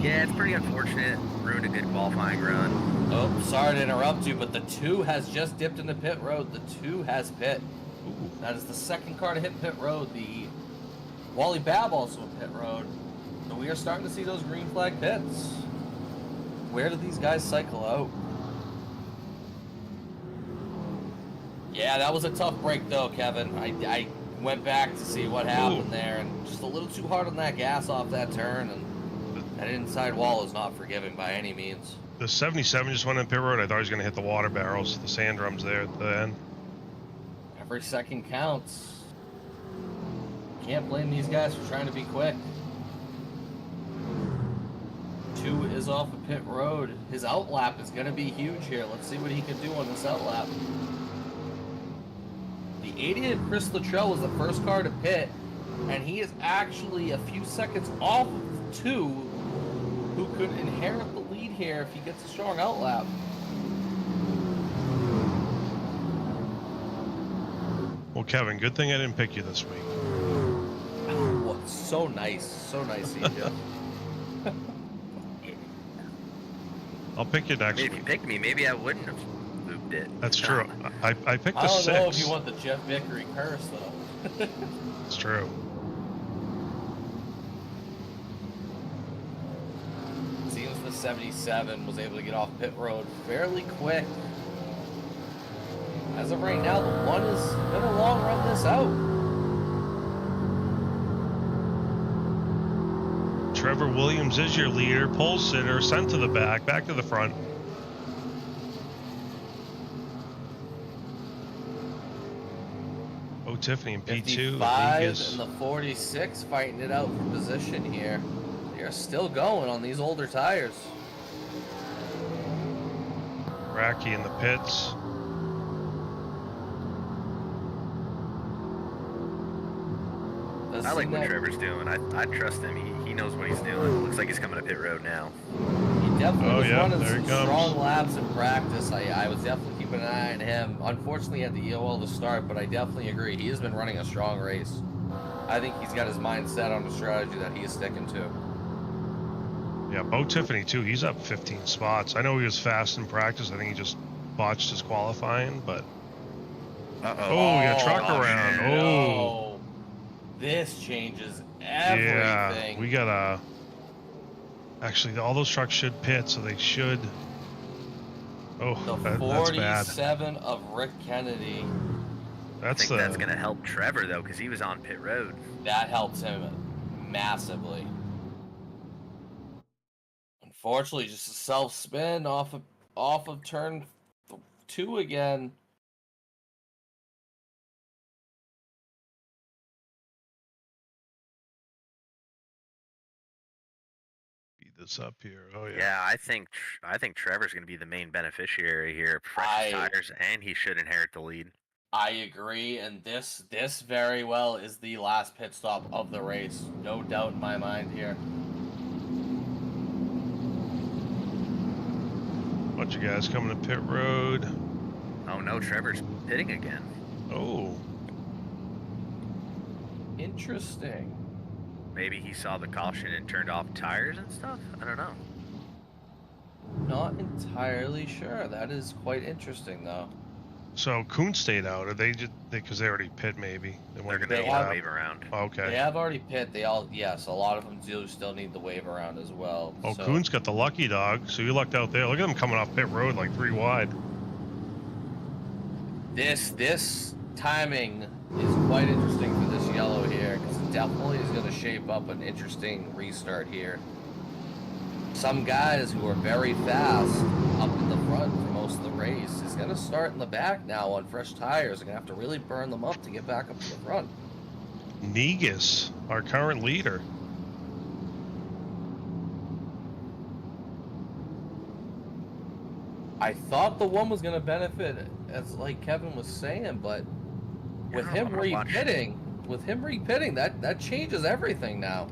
Yeah, it's pretty unfortunate. Ruined a good qualifying run. Oh, sorry to interrupt you, but the 2 has just dipped into pit road. The 2 has pit. Ooh, that is the second car to hit pit road. The Wally Babb also in pit road. So we are starting to see those green flag pits. Where did these guys cycle out? Yeah, that was a tough break though, Kevin. I went back to see what happened there, and just a little too hard on that gas off that turn, and that inside wall is not forgiving by any means. The 77 just went in pit road. I thought he was going to hit the water barrels, the sand drums there at the end. Every second counts. Can't blame these guys for trying to be quick. 2 is off of pit road. His outlap is going to be huge here. Let's see what he can do on this outlap. The 80 of Chris Luttrell was the first car to pit, and he is actually a few seconds off of 2, who could inherit the lead here if he gets a strong outlap. Well, Kevin, good thing I didn't pick you this week. What's so nice. So nice of you, Jeff. I'll pick you I next mean, if you week. picked me, maybe I wouldn't have looped it. That's true. I picked I a don't know if 6. you want the Jeff Vickery curse, though. It's true. Seems the 77 was able to get off pit road fairly quick. As of right now, the 1 is going to long run this out. Trevor Williams is your leader. Pole sitter, sent to the back to the front. Oh, Tiffany and P2. 55 Vegas. and the 46 fighting it out for position here. They're still going on these older tires. Racky in the pits. Does I like seem what that Trevor's doing. I trust him. He knows what he's doing. Looks like he's coming to pit road now. He definitely was running there some he comes. strong laps in practice. I was definitely keeping an eye on him. Unfortunately, he had the EOL to start, but I definitely agree. He has been running a strong race. I think he's got his mind set on the strategy that he is sticking to. Yeah, Bo Tiffany too. He's up 15 spots. I know he was fast in practice. I think he just botched his qualifying, but Uh-oh. we got truck around. man. Oh, No. This changes everything. yeah. We got actually, all those trucks should pit, so they should. Oh, The that's bad. 47 of Rick Kennedy. I think that's going to help Trevor, though, because he was on pit road. That helps him massively. Unfortunately, just a self spin off of turn 2 again. Speed this up here. Oh yeah. Yeah, I think Trevor's going to be the main beneficiary here. Fresh tires, and he should inherit the lead. I agree, and this very well is the last pit stop of the race. No doubt in my mind here. Bunch of guys coming to pit road. Oh no, Trevor's pitting again. Oh. Interesting. Maybe he saw the caution and turned off tires and stuff? I don't know. Not entirely sure. That is quite interesting, though. So Kuhn stayed out. Are they just because they already pit? Maybe They're went going to to lap. wave around. Okay. They have already pit. Yes, a lot of them do still need the wave around as well. Oh, so. Kuhn's got the lucky dog, so you lucked out there. Look at him coming off pit road like 3 wide. This timing is quite interesting for this yellow here, because it definitely is going to shape up an interesting restart here. Some guys who are very fast up in the front for most of the race is going to start in the back now on fresh tires. They're going to have to really burn them up to get back up to the front. Negus, our current leader. I thought the 1 was going to benefit, as like Kevin was saying, but with him repitting, that changes everything now.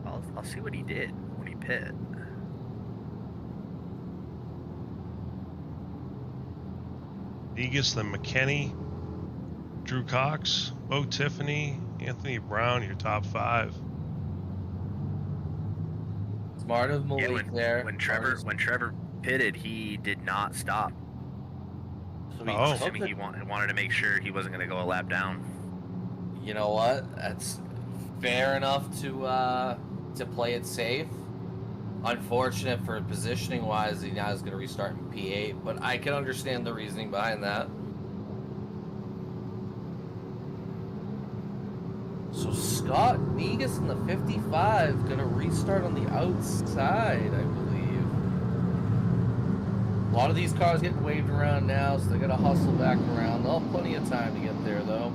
I'll see what he did when he pit. Negus, then McKinney, Drew Cox, Bo Tiffany, Anthony Brown, your top 5. Smart of Malik there. When Trevor pitted, he did not stop. So Assuming he wanted to make sure he wasn't going to go a lap down. You know what? That's fair enough to play it safe. Unfortunate for positioning wise, he now is going to restart in P8, but I can understand the reasoning behind that. So Scott Negus in the 55 going to restart on the outside, I believe. A lot of these cars getting waved around now, so they got to hustle back around. They'll have plenty of time to get there, though.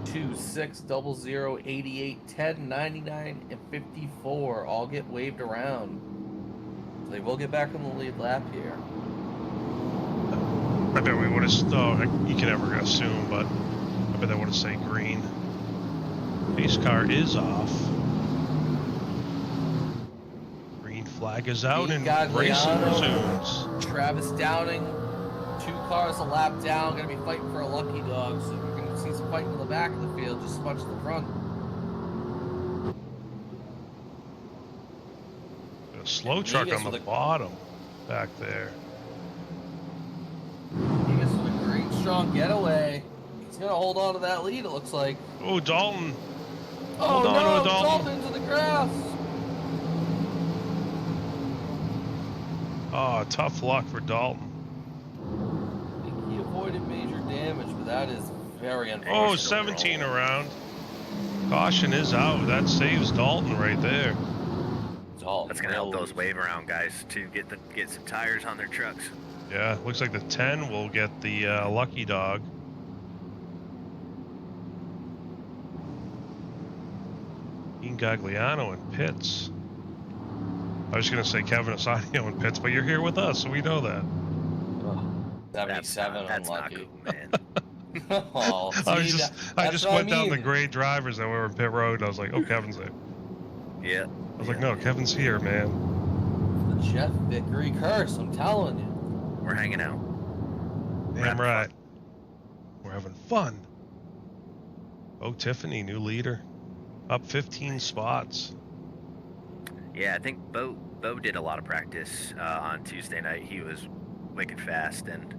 2, 6, 00, 88, 10, 99, and 54 all get waved around. So they will get back on the lead lap here. I bet we would have. Oh, you can never assume, but I bet they would have stayed green. Pace car is off. Green flag is out and racing resumes. Travis Downing, 2 cars a lap down, going to be fighting for a lucky dog. So we're going to see some fighting in the back of the field, just as much in the front. slow truck on the bottom back there. Negus with a great strong getaway. He's gonna hold on to that lead, it looks like. Oh, Dalton. Oh Hold on no, to it, Dalton. Dalton into the grass. Oh, tough luck for Dalton. I think he avoided major damage, but that is very unfortunate. Oh, 17 around. Caution is out. That saves Dalton right there. Dalton That's gonna help those wave around guys to get some tires on their trucks. Yeah, looks like the 10 will get the lucky dog. Ian Gagliano in pits. I was going to say Kevin Asadio in pits, but you're here with us, so we know that. 77 that's unlucky. not good, man. Oh, see, I just went down the great drivers that were in pit road. And I was like, oh, Kevin's there. Yeah. I was like, no, Kevin's here, man. The Jeff Vickery curse, I'm telling you. We're hanging out. Damn right. We're having fun. Oh, Tiffany, new leader. Up 15 spots. Yeah, I think Bo did a lot of practice on Tuesday night. He was wicked fast, and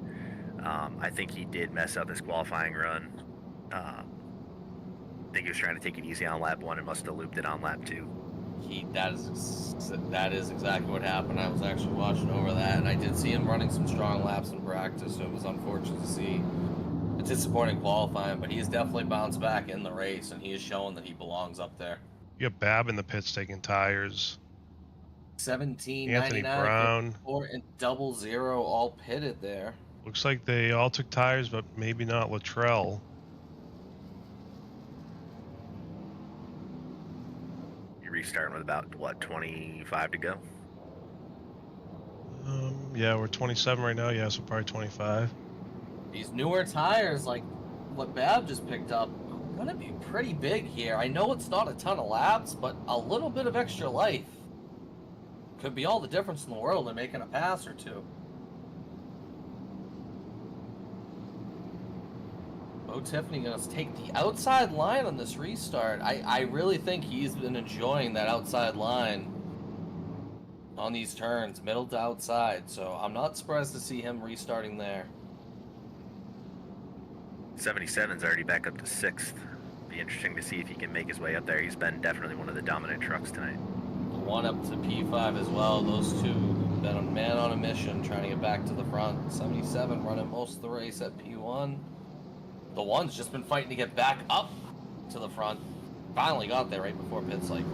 I think he did mess up his qualifying run. I think he was trying to take it easy on lap 1 and must have looped it on lap 2. That is exactly what happened. I was actually watching over that, and I did see him running some strong laps in practice, so it was unfortunate to see a disappointing qualifying, but he's definitely bounced back in the race, and he is showing that he belongs up there. You got Bab in the pits taking tires. 17, Anthony 99, Brown. 54, and 00 all pitted there. Looks like they all took tires, but maybe not Luttrell. You're restarting with about, what, 25 to go? Yeah, we're 27 right now. Yeah, so probably 25. These newer tires, like what Bab just picked up, are going to be pretty big here. I know it's not a ton of laps, but a little bit of extra life could be all the difference in the world in making a pass or two. Bo Tiffany going to take the outside line on this restart. I really think he's been enjoying that outside line on these turns, middle to outside. So I'm not surprised to see him restarting there. 77's already back up to 6th. Be interesting to see if he can make his way up there. He's been definitely one of the dominant trucks tonight. The one up to P5 as well. Those two been a man on a mission trying to get back to the front. 77 running most of the race at P1. The one's just been fighting to get back up to the front. Finally got there right before pit cycle.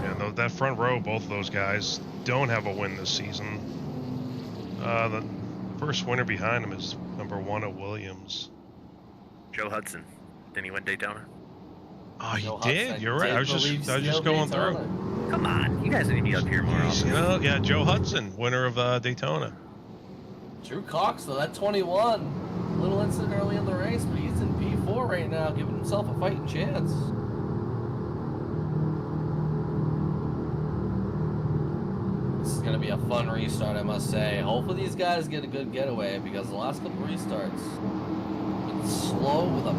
Yeah, that front row, both of those guys don't have a win this season. The first winner behind him is number 1 at Williams. Joe Hudson. Didn't he win Daytona? Oh, he Joe did. Hudson You're right. I was just going through. Come on, you guys need to be up here more often. You know, yeah, Joe Hudson, winner of Daytona. Drew Cox, though, that 21. Little incident early in the race, but he's in P4 right now, giving himself a fighting chance. This is going to be a fun restart, I must say. Hopefully these guys get a good getaway, because the last couple restarts been slow with a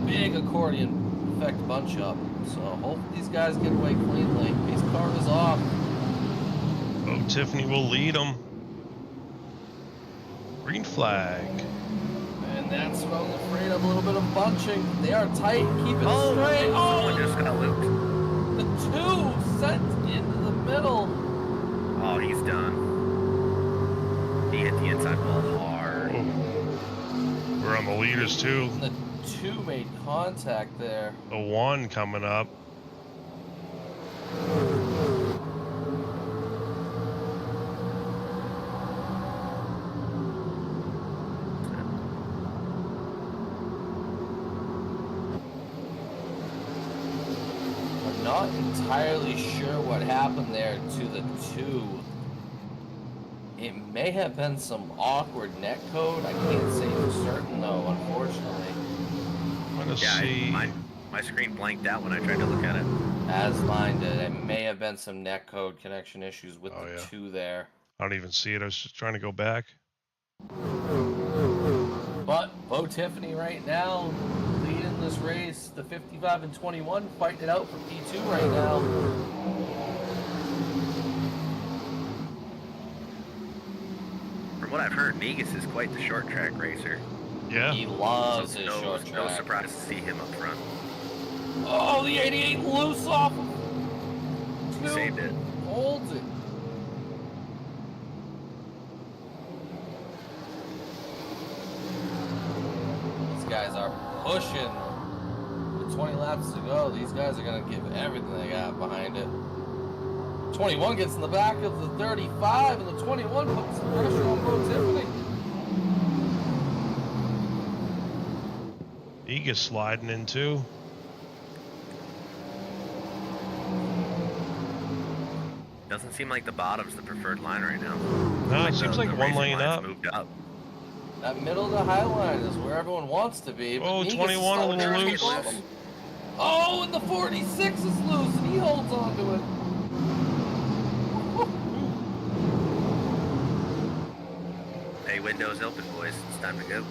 big accordion effect bunch up. So hopefully these guys get away cleanly. His car is off. Oh, Tiffany will lead them. Green flag. And that's what I was afraid of, a little bit of bunching. They are tight, keep it straight. Someone just got looped. The 2 sent into the middle. Oh, he's done. He hit the inside wall hard. Oh. We're on the leaders, too. And the 2 made contact there. The 1 coming up. Not entirely sure what happened there to the 2. It may have been some awkward net code. I can't say for certain though, unfortunately. I'm gonna see. My screen blanked out when I tried to look at it. As mine did. It may have been some net code connection issues with the 2 there. I don't even see it. I was just trying to go back. But Bo Tiffany right now leading this race, the 55 and 21, fighting it out for P2 right now. From what I've heard, Negus is quite the short track racer. Yeah. He loves So his no, short no track. surprise to see him up front. Oh, the 88 loose off of He saved it. Holds it. These guys are pushing. With 20 laps to go, these guys are going to give everything they got behind it. 21 gets in the back of the 35, and the 21 puts some pressure on Bo Tiffany. He gets sliding in too. Doesn't seem like the bottom's the preferred line right now. No, it seems like the one racing lane line's up. moved up. That middle to high line is where everyone wants to be. But Oh, Negus 21 is a little still loose. above him. Oh, and the 46 is loose, and he holds on to it. Hey, windows open, boys. It's time to go.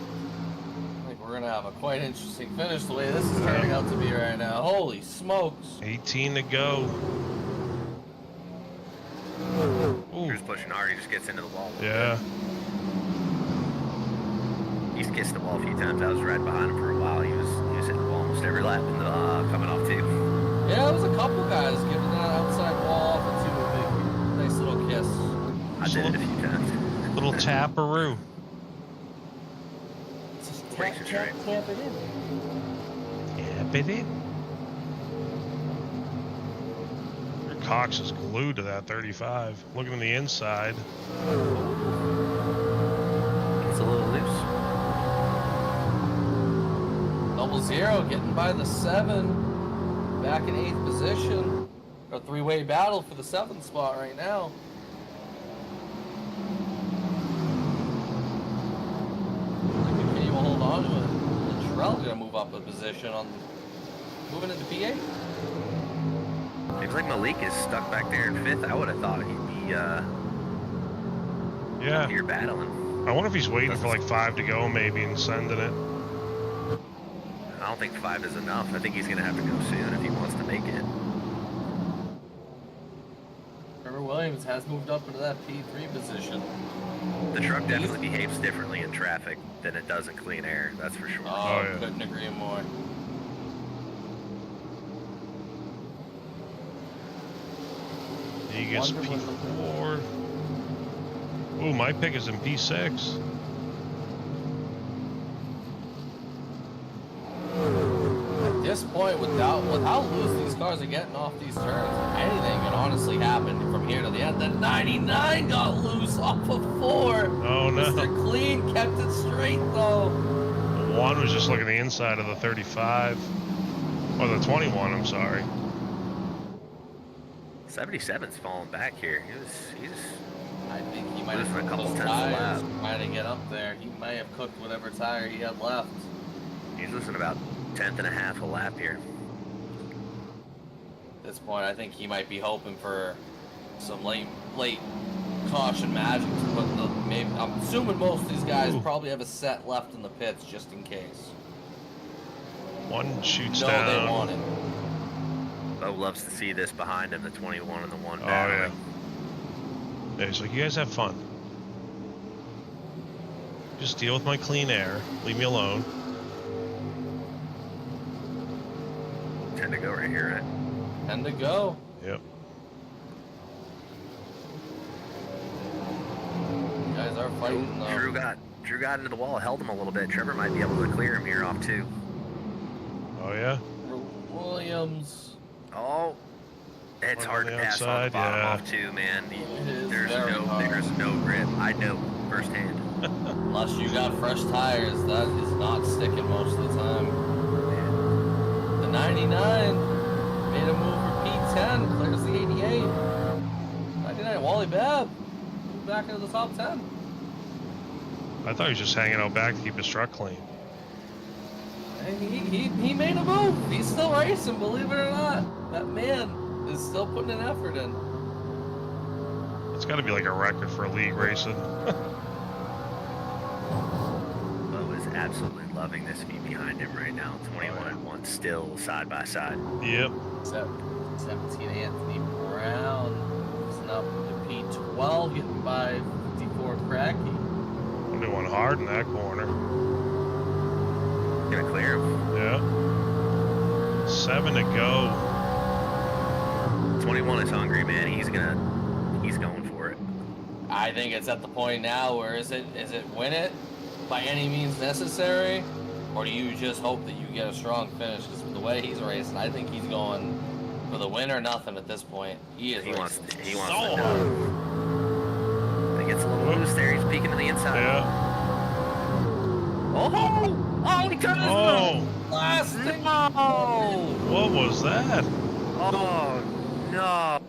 I think we're going to have a quite interesting finish the way this is turning out to be right now. Holy smokes. 18 to go. Ooh. Drew's pushing hard. He just gets into the wall. Yeah. He's kissed the wall a few times. I was right behind him for a while. He was hitting the wall almost every lap and coming off too. Yeah, there was a couple guys giving that outside wall off into a big, nice little kiss. I did it a few times. Little taparoo. Just Brakes are straight. tap it in. Yeah, baby. Cox is glued to that 35. Looking on the inside. It's a little loose. 0-0 getting by the 7. Back in 8th position. A three-way battle for the 7th spot right now. Kenny will hold on to it. Latrell's gonna move up a position on moving into P8. Seems like Malik is stuck back there in 5th. I would have thought he'd be Yeah. here battling. I wonder if he's waiting for like 5 to go maybe and sending it. I don't think 5 is enough. I think he's going to have to go soon if he wants to make it. Trevor Williams has moved up into that P3 position. The truck definitely behaves differently in traffic than it does in clean air. That's for sure. Oh, yeah. couldn't agree more. He gets Wonder what P4. Ooh, my pick is in P6. At this point, with how loose these cars are getting off these turns, anything can honestly happen from here to the end. The 99 got loose off of 4. Oh no. Mr. Clean kept it straight though. One was just looking the inside of the 35. Or the 21, I'm sorry. 77's falling back here. He's I think he might have Losing a cooked couple those tenths a tires lap. trying to get up there. He may have cooked whatever tire he had left. losing about 10th and a half a lap here. At this point, I think he might be hoping for some late caution magic to put the maybe. I'm assuming most of these guys Ooh. probably have a set left in the pits just in case. One shoots No, down. they want it. Bo loves to see this behind him, the 21 and the 1 Oh battling. yeah. Yeah, he's like, you guys have fun. Just deal with my clean air. Leave me alone. 10 to go right here, right? 10 to go. Yep. You guys are fighting though. Drew got into the wall, held him a little bit. Trevor might be able to clear him here off 2. Oh yeah. Williams. Oh, it's One hard on to the pass on the outside, bottom yeah. off 2, man. It is There's very hard. no grip. I know firsthand. Unless you got fresh tires, that is not sticking most of the time. The 99 made a move for P10, clears the 88. 99, Wally Babb moved back into the top 10. I thought he was just hanging out back to keep his truck clean. And he made a move. He's still racing, believe it or not. That man is still putting an effort in. It's got to be like a record for league racing. Bo is absolutely loving this feed behind him right now. 21 and 1 still side by side. Yep. 17 Anthony Brown moves up to P12, getting by 54 Cracky. 21 hard in that corner. Gonna clear him. Yeah. 7 to go. 21 is hungry, man. He's going for it. I think it's at the point now where is it win it by any means necessary, or do you just hope that you get a strong finish? Because the way he's racing, I think he's going for the win or nothing at this point. He wants so to hard. He gets a little loose there. He's peeking to the inside. Yeah. Oh, he turns Oh. Blasting. No. What was that? Oh, no.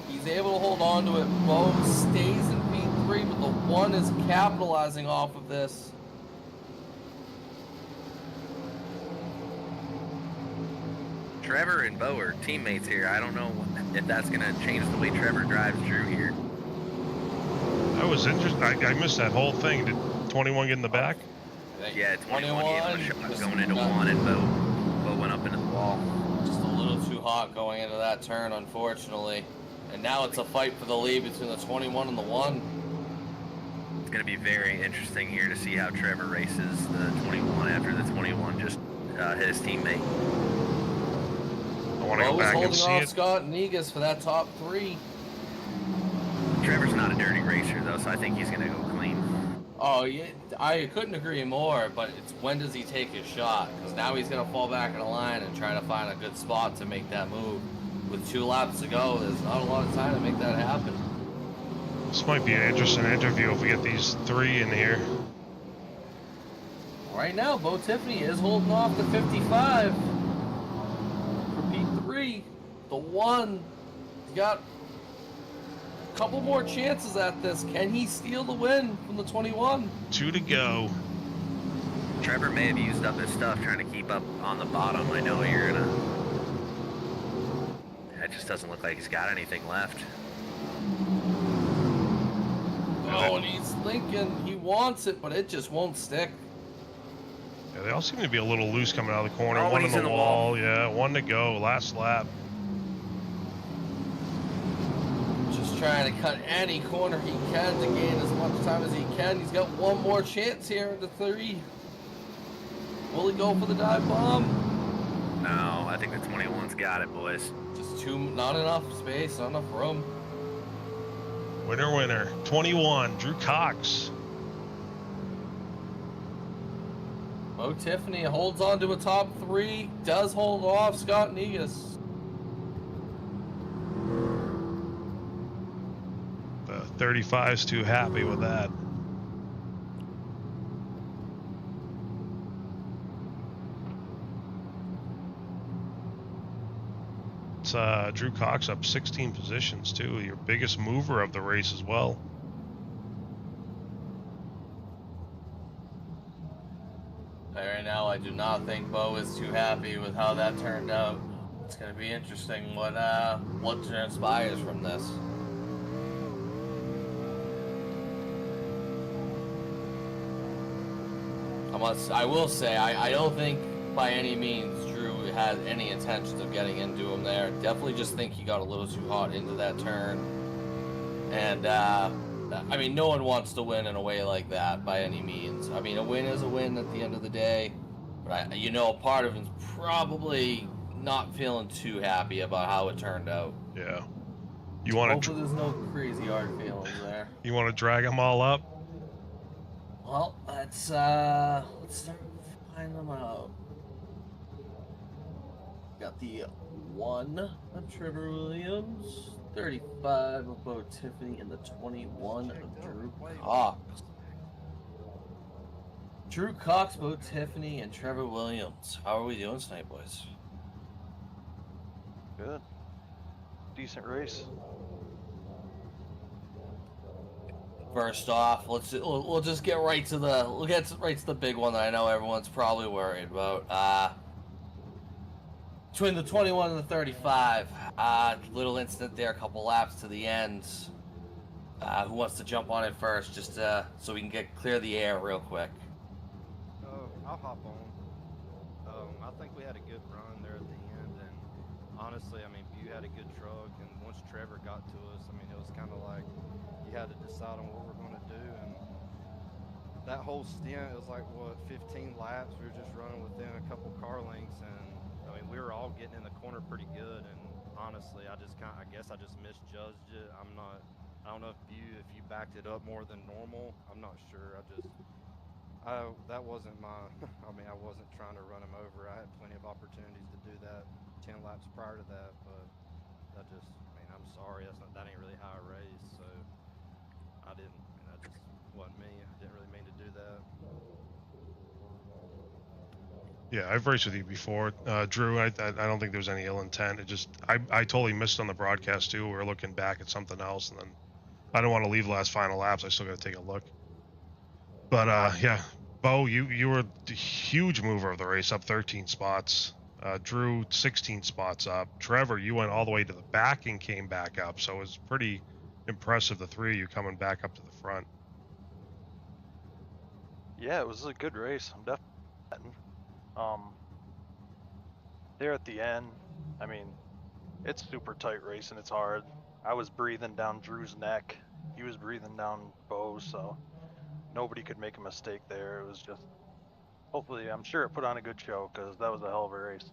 He's able to hold on to it. Bo stays in P3, but the 1 is capitalizing off of this. Trevor and Bo are teammates here. I don't know if that's going to change the way Trevor drives Drew here. That was interesting. I missed that whole thing. Did 21 get in the back? Yeah, 21 gave him a shot going into 1, and Bo went up into the wall. Just a little too hot going into that turn, unfortunately. And now it's a fight for the lead between the 21 and the 1. It's going to be very interesting here to see how Trevor races the 21 after the 21 just hit his teammate. I want to go back and see it. Scott Negus for that top 3. Trevor's not a dirty racer, though, so I think he's going to go clean. Oh, yeah, I couldn't agree more, but it's when does he take his shot? Because now he's going to fall back in a line and try to find a good spot to make that move. With 2 laps to go, there's not a lot of time to make that happen. This might be an interesting interview if we get these 3 in here. Right now, Bo Tiffany is holding off the 55 for P3. The 1, he's got a couple more chances at this. Can he steal the win from the 21? 2 to go. Trevor may have used up his stuff trying to keep up on the bottom. I know you're going to... It just doesn't look like he's got anything left. Oh, and he's thinking he wants it, but it just won't stick. Yeah, they all seem to be a little loose coming out of the corner. Oh, 1 he's in the wall. Yeah, 1 to go. Last lap. Just trying to cut any corner he can to gain as much time as he can. He's got 1 more chance here into 3. Will he go for the dive bomb? No, I think the 21's got it, boys. Just not enough space, not enough room. Winner, winner. 21, Drew Cox. Bo Tiffany holds on to a top 3, does hold off Scott Negus. The 35's too happy with that. It's Drew Cox up 16 positions too. Your biggest mover of the race as well. Right now, I do not think Bo is too happy with how that turned out. It's going to be interesting what transpires from this. I will say, I don't think by any means Drew had any intentions of getting into him there. Definitely just think he got a little too hot into that turn. And, I mean, no one wants to win in a way like that by any means. I mean, a win is a win at the end of the day. But, a part of him's probably not feeling too happy about how it turned out. Yeah. You want Hopefully there's no crazy hard feelings there. You want to drag them all up? Well, let's start find them out. Got the 1 of Trevor Williams, 35 of Bo Tiffany, and the 21 of Drew Cox. Drew Cox, Bo Tiffany, and Trevor Williams. How are we doing tonight, boys? Good. Decent race. First off, we'll just get right to the big one that I know everyone's probably worried about. Between the 21 and the 35, little incident there, a couple laps to the end. Who wants to jump on it first, just so we can clear the air real quick? I'll hop on. I think we had a good run there at the end, and honestly, I mean, Bew had a good truck, and once Trevor got to us, I mean, it was kind of like you had to decide on what we're going to do. And that whole stint, it was like, what, 15 laps? We were just running within a couple car lengths, and I mean, we were all getting in the corner pretty good. And honestly, I guess I just misjudged it. I don't know if you backed it up more than normal. I'm not sure. That wasn't my, I mean, I wasn't trying to run him over. I had plenty of opportunities to do that 10 laps prior to that, but I mean, I'm sorry. That ain't really how I raced, so I mean, that just wasn't me. I didn't really mean to do that. Yeah, I've raced with you before, Drew. I don't think there was any ill intent. I totally missed on the broadcast too. We were looking back at something else, and then I don't want to leave the last final laps. I still got to take a look. But yeah, Bo, you were the huge mover of the race, up 13 spots. Drew, 16 spots up. Trevor, you went all the way to the back and came back up. So it was pretty impressive, the three of you coming back up to the front. Yeah, it was a good race. I'm definitely there at the end. I mean, it's super tight race and it's hard. I was breathing down Drew's neck. He was breathing down Bo's, so nobody could make a mistake there. It was just, hopefully, I'm sure it put on a good show because that was a hell of a race.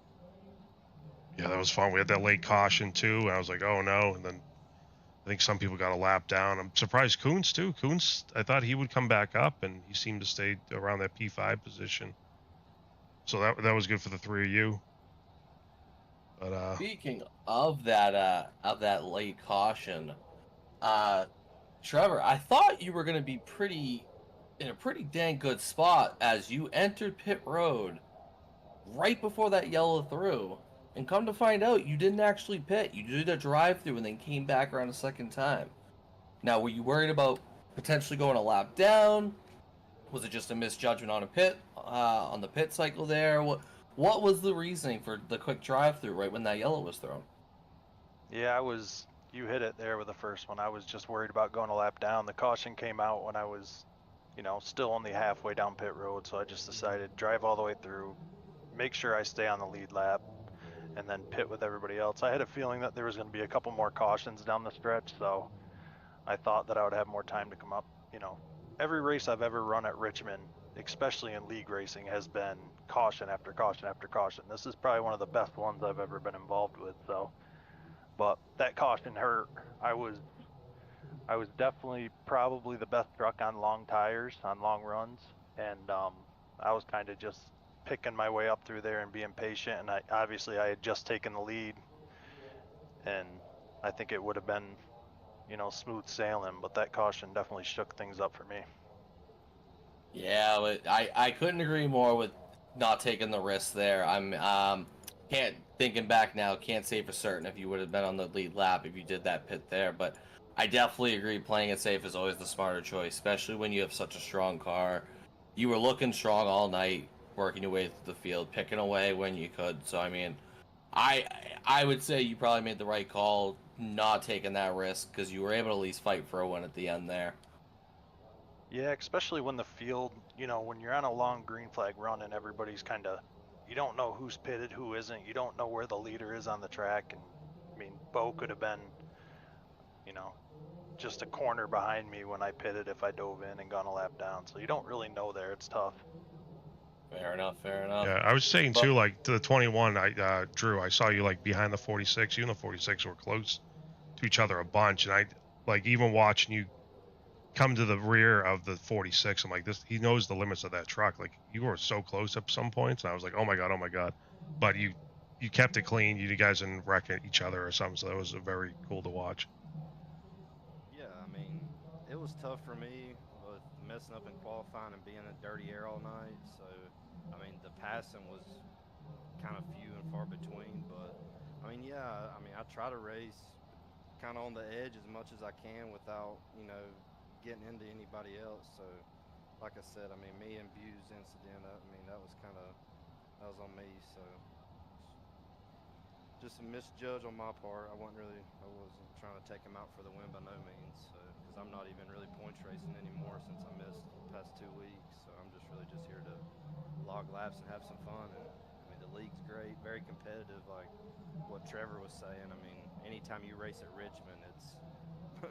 Yeah, that was fun. We had that late caution too, and I was like, oh no. And then I think some people got a lap down. I'm surprised Coons too. Coons, I thought he would come back up, and he seemed to stay around that P5 position. So that was good for the three of you. But Speaking of that late caution, Trevor, I thought you were going to be in a pretty dang good spot as you entered pit road right before that yellow through. And come to find out, you didn't actually pit. You did a drive-through and then came back around a second time. Now, were you worried about potentially going a lap down? Was it just a misjudgment on the pit cycle there? What was the reasoning for the quick drive-through right when that yellow was thrown? Yeah, you hit it there with the first one. I was just worried about going a lap down. The caution came out when I was, still only halfway down pit road, so I just decided drive all the way through, make sure I stay on the lead lap, and then pit with everybody else. I had a feeling that there was going to be a couple more cautions down the stretch, so I thought that I would have more time to come up. Every race I've ever run at Richmond, especially in league racing, has been caution after caution after caution. This is probably one of the best ones I've ever been involved with, so. But that caution hurt. I was definitely probably the best truck on long tires on long runs, and I was kind of just picking my way up through there and being patient. And I had just taken the lead, and I think it would have been, smooth sailing. But that caution definitely shook things up for me. Yeah, but I couldn't agree more with not taking the risk there. Can't thinking back now, can't say for certain if you would have been on the lead lap if you did that pit there, but I definitely agree playing it safe is always the smarter choice, especially when you have such a strong car. You were looking strong all night, working your way through the field, picking away when you could. So I mean, I I would say you probably made the right call not taking that risk because you were able to at least fight for a win at the end there. Yeah, especially when the field, when you're on a long green flag run and everybody's kind of, you don't know who's pitted, who isn't. You don't know where the leader is on the track. And I mean, Bo could have been, you know, just a corner behind me when I pitted if I dove in and gone a lap down. So you don't really know there. It's tough. Fair enough, fair enough. yeah, I was saying But too, like to the 21, Drew, I saw you like behind the 46. You and the 46 were close to each other a bunch, and I like even watching you come to the rear of the 46. I'm like, this. He knows the limits of that truck. Like you were so close at some points, and I was like, oh my god. But you kept it clean. You guys didn't wreck each other or something. So that was very cool to watch. Yeah, I mean, it was tough for me with messing up in qualifying and being in dirty air all night. So, I mean, the passing was kind of few and far between. But, I mean, yeah, I mean, I try to race kind of on the edge as much as I can without, getting into anybody else. So, like I said, I mean, me and Bew's incident, I mean, that was on me. So, just a misjudge on my part. I wasn't trying to take him out for the win by no means. So, because I'm not even really points racing anymore since I missed the past 2 weeks. So I'm just really just here to log laps and have some fun. And I mean, the The league's great, very competitive. Like what Trevor was saying. I mean, anytime you race at Richmond, it's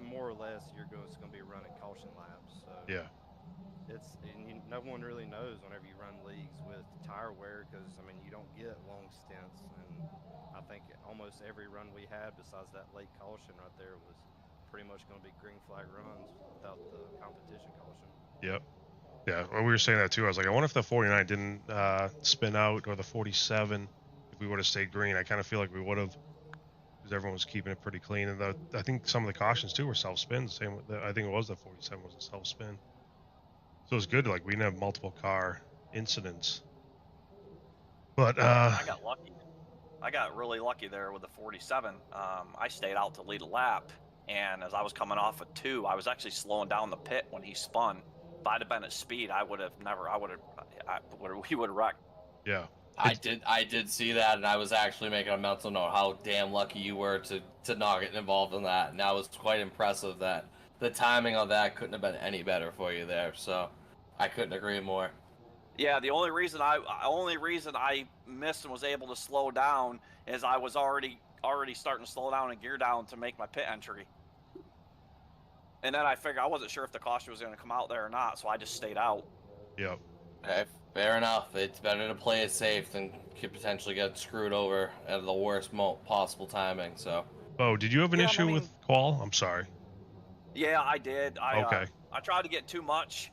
more or less it's going to be running caution laps. So Yeah. no one really knows whenever you run leagues with tire wear because I mean you don't get long stints, and I think almost every run we had besides that late caution right there was pretty much going to be green flag runs without the competition caution. Yep. Yeah. When we were saying that too, I was like, I wonder if the 49 didn't spin out, or the 47, if we would have stayed green. I kind of feel like we would have, because everyone was keeping it pretty clean. And I think some of the cautions too were self spins. Same with I think it was the 47 was a self spin. So it was good. Like we didn't have multiple car incidents. But I got lucky. I got really lucky there with the 47. I stayed out to lead a lap, and as I was coming off of 2, I was actually slowing down the pit when he spun. If I'd have been at speed, we would have wrecked. yeah. I did see that, and I was actually making a mental note how damn lucky you were to not get involved in that. And that was quite impressive that the timing on that couldn't have been any better for you there. So I couldn't agree more. Yeah, the only reason I missed and was able to slow down is I was already starting to slow down and gear down to make my pit entry. And then I figured I wasn't sure if the caution was going to come out there or not, so I just stayed out. Yep. Okay, fair enough. It's better to play it safe than could potentially get screwed over at the worst possible timing. So. Oh, did you have an issue with qual? I'm sorry. Yeah, I did. Okay. I tried to get too much,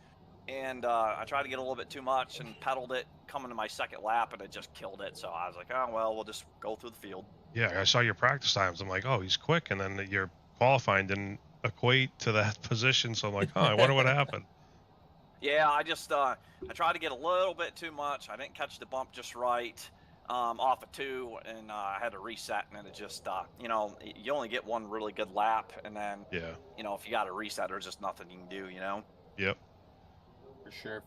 and I tried to get a little bit too much and pedaled it coming to my second lap, and it just killed it. So I was like, oh, well, we'll just go through the field. Yeah, I saw your practice times. I'm like, oh, he's quick. And then your qualifying didn't equate to that position. So I'm like, I wonder what happened. Yeah, I just I tried to get a little bit too much. I didn't catch the bump just right off of 2, and I had to reset, and it just you only get one really good lap, and then yeah, if you got to reset, there's just nothing you can do. Yep. For sure.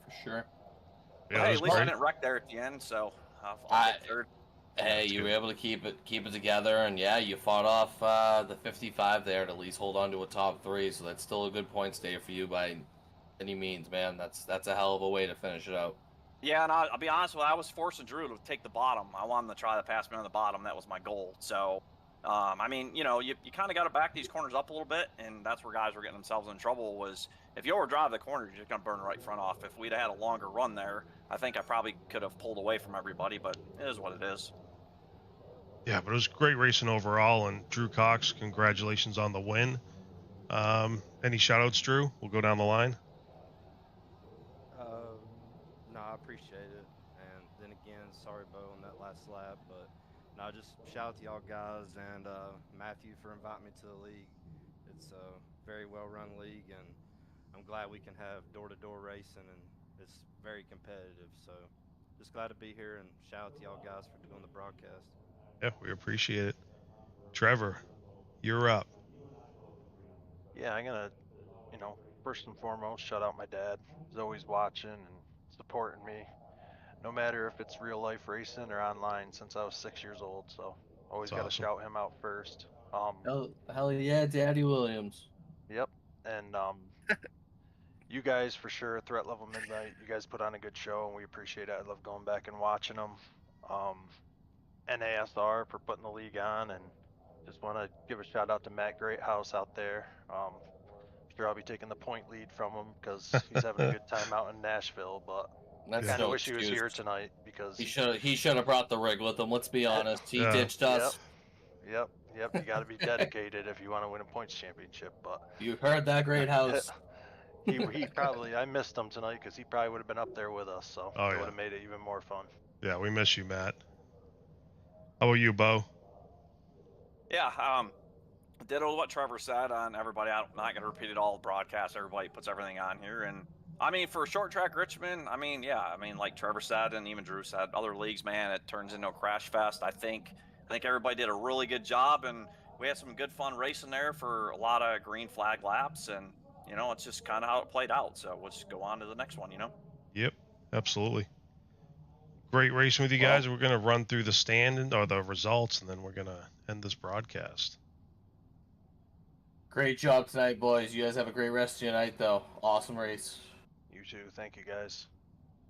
Yeah, hey, at least I didn't wreck there at the end, so I'll get third. Hey, you were able to keep it together, and yeah, you fought off the 55 there to at least hold on to a top 3. So that's still a good points day for you by any means, man. That's a hell of a way to finish it out. Yeah, and I'll be honest with you, I was forcing Drew to take the bottom. I wanted him to try to pass me on the bottom. That was my goal. So, I mean, you kind of got to back these corners up a little bit, and that's where guys were getting themselves in trouble. Was if you overdrive the corner, you're just gonna burn the right front off. If we'd had a longer run there, I think I probably could have pulled away from everybody. But it is what it is. Yeah, but it was great racing overall. And Drew Cox, congratulations on the win. Any shout outs, Drew? We'll go down the line. No, I appreciate it. And then again, sorry, Bo, on that last lap. But no, just shout out to y'all guys and Matthew for inviting me to the league. It's a very well-run league, and I'm glad we can have door-to-door racing, and it's very competitive. So just glad to be here, and shout out to y'all guys for doing the broadcast. Yeah, we appreciate it. Trevor, you're up. Yeah, I'm gonna, first and foremost, shout out my dad. He's always watching and supporting me, no matter if it's real life racing or online, since I was 6 years old. So always got to shout him out first. Hell yeah, Daddy Williams. Yep, and you guys for sure, Threat Level Midnight. You guys put on a good show, and we appreciate it. I love going back and watching them. NASR for putting the league on, and just want to give a shout out to Matt Greathouse out there. Sure, I'll be taking the point lead from him because he's having a good time out in Nashville, but I kind of wish he was here tonight because he should have brought the rig with him. Let's be honest, he ditched us. Yep. You got to be dedicated if you want to win a points championship. But you heard that, Greathouse. he probably, I missed him tonight because he probably would have been up there with us, so it would have made it even more fun. Yeah, we miss you, Matt. How about you, Bo? Yeah, ditto what Trevor said on everybody. I'm not going to repeat it all. Broadcast, everybody puts everything on here. And I mean, for short track Richmond, like Trevor said, and even Drew said, other leagues, man, it turns into a crash fest. I think everybody did a really good job, and we had some good fun racing there for a lot of green flag laps. And, it's just kind of how it played out. So we'll just go on to the next one, Yep, absolutely. Great racing with you guys. We're going to run through the stand or the results, and then we're going to end this broadcast. Great job tonight, boys. You guys have a great rest of your night, though. Awesome race. You too. Thank you, guys.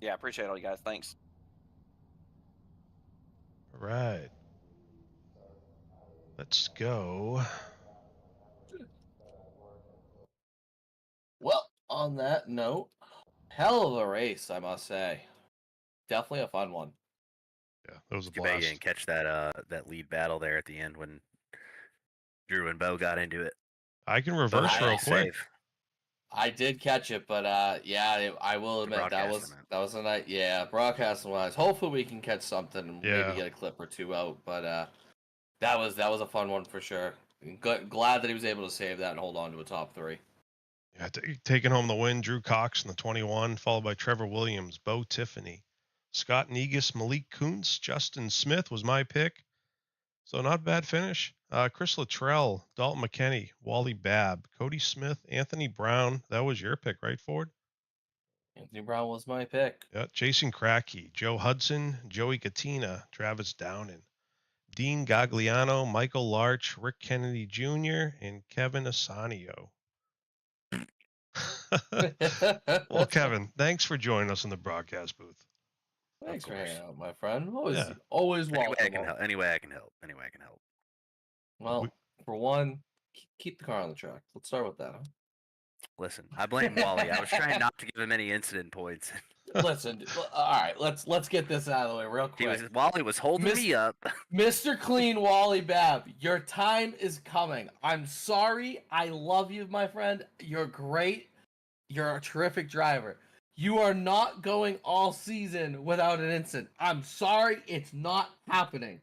Yeah, appreciate all you guys. Thanks. All right. Let's go. Well, on that note, hell of a race, I must say. Definitely a fun one. Yeah, that was a Too bad you blast. didn't catch that lead battle there at the end when Drew and Bo got into it. I can Bo reverse had real to quick. save. I did catch it, but yeah, I will The admit that broadcast, was a night. Yeah, broadcasting wise, hopefully we can catch something and Yeah. maybe get a clip or two out. But that was a fun one for sure. Glad that he was able to save that and hold on to a top 3. Yeah, taking home the win, Drew Cox in the 21, followed by Trevor Williams, Bo Tiffany, Scott Negus, Malik Kuntz, Justin Smith was my pick. So not a bad finish. Chris Luttrell, Dalton McKenney, Wally Babb, Cody Smith, Anthony Brown. That was your pick, right, Ford? Anthony Brown was my pick. Yeah, Jason Crackey, Joe Hudson, Joey Katina, Travis Downen, Dean Gagliano, Michael Larch, Rick Kennedy Jr., and Kevin Asanio. Well, Kevin, thanks for joining us in the broadcast booth. Thanks for hanging out, my friend. Always Yeah. always Any way I welcome. can help. Any way I can help. Any way I can help. Well, for one, keep the car on the track. Let's start with that. Huh? Listen, I blame Wally. I was trying not to give him any incident points. Listen, all right, let's get this out of the way real quick. Wally was holding me up. Mr. Clean Wally Babb, your time is coming. I'm sorry. I love you, my friend. You're great. You're a terrific driver. You are not going all season without an incident. I'm sorry. It's not happening.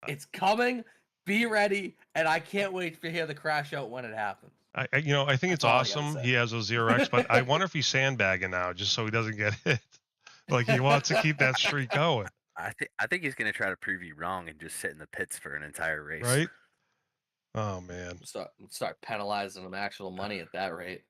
It's coming. Be ready. And I can't wait to hear the crash out when it happens. I think it's That's all I gotta awesome. say. He has a 0x, but I wonder if he's sandbagging now just so he doesn't get hit. Like he wants to keep that streak going, I think he's gonna try to prove you wrong and just sit in the pits for an entire race. right? Oh man. Start penalizing them actual money at that rate.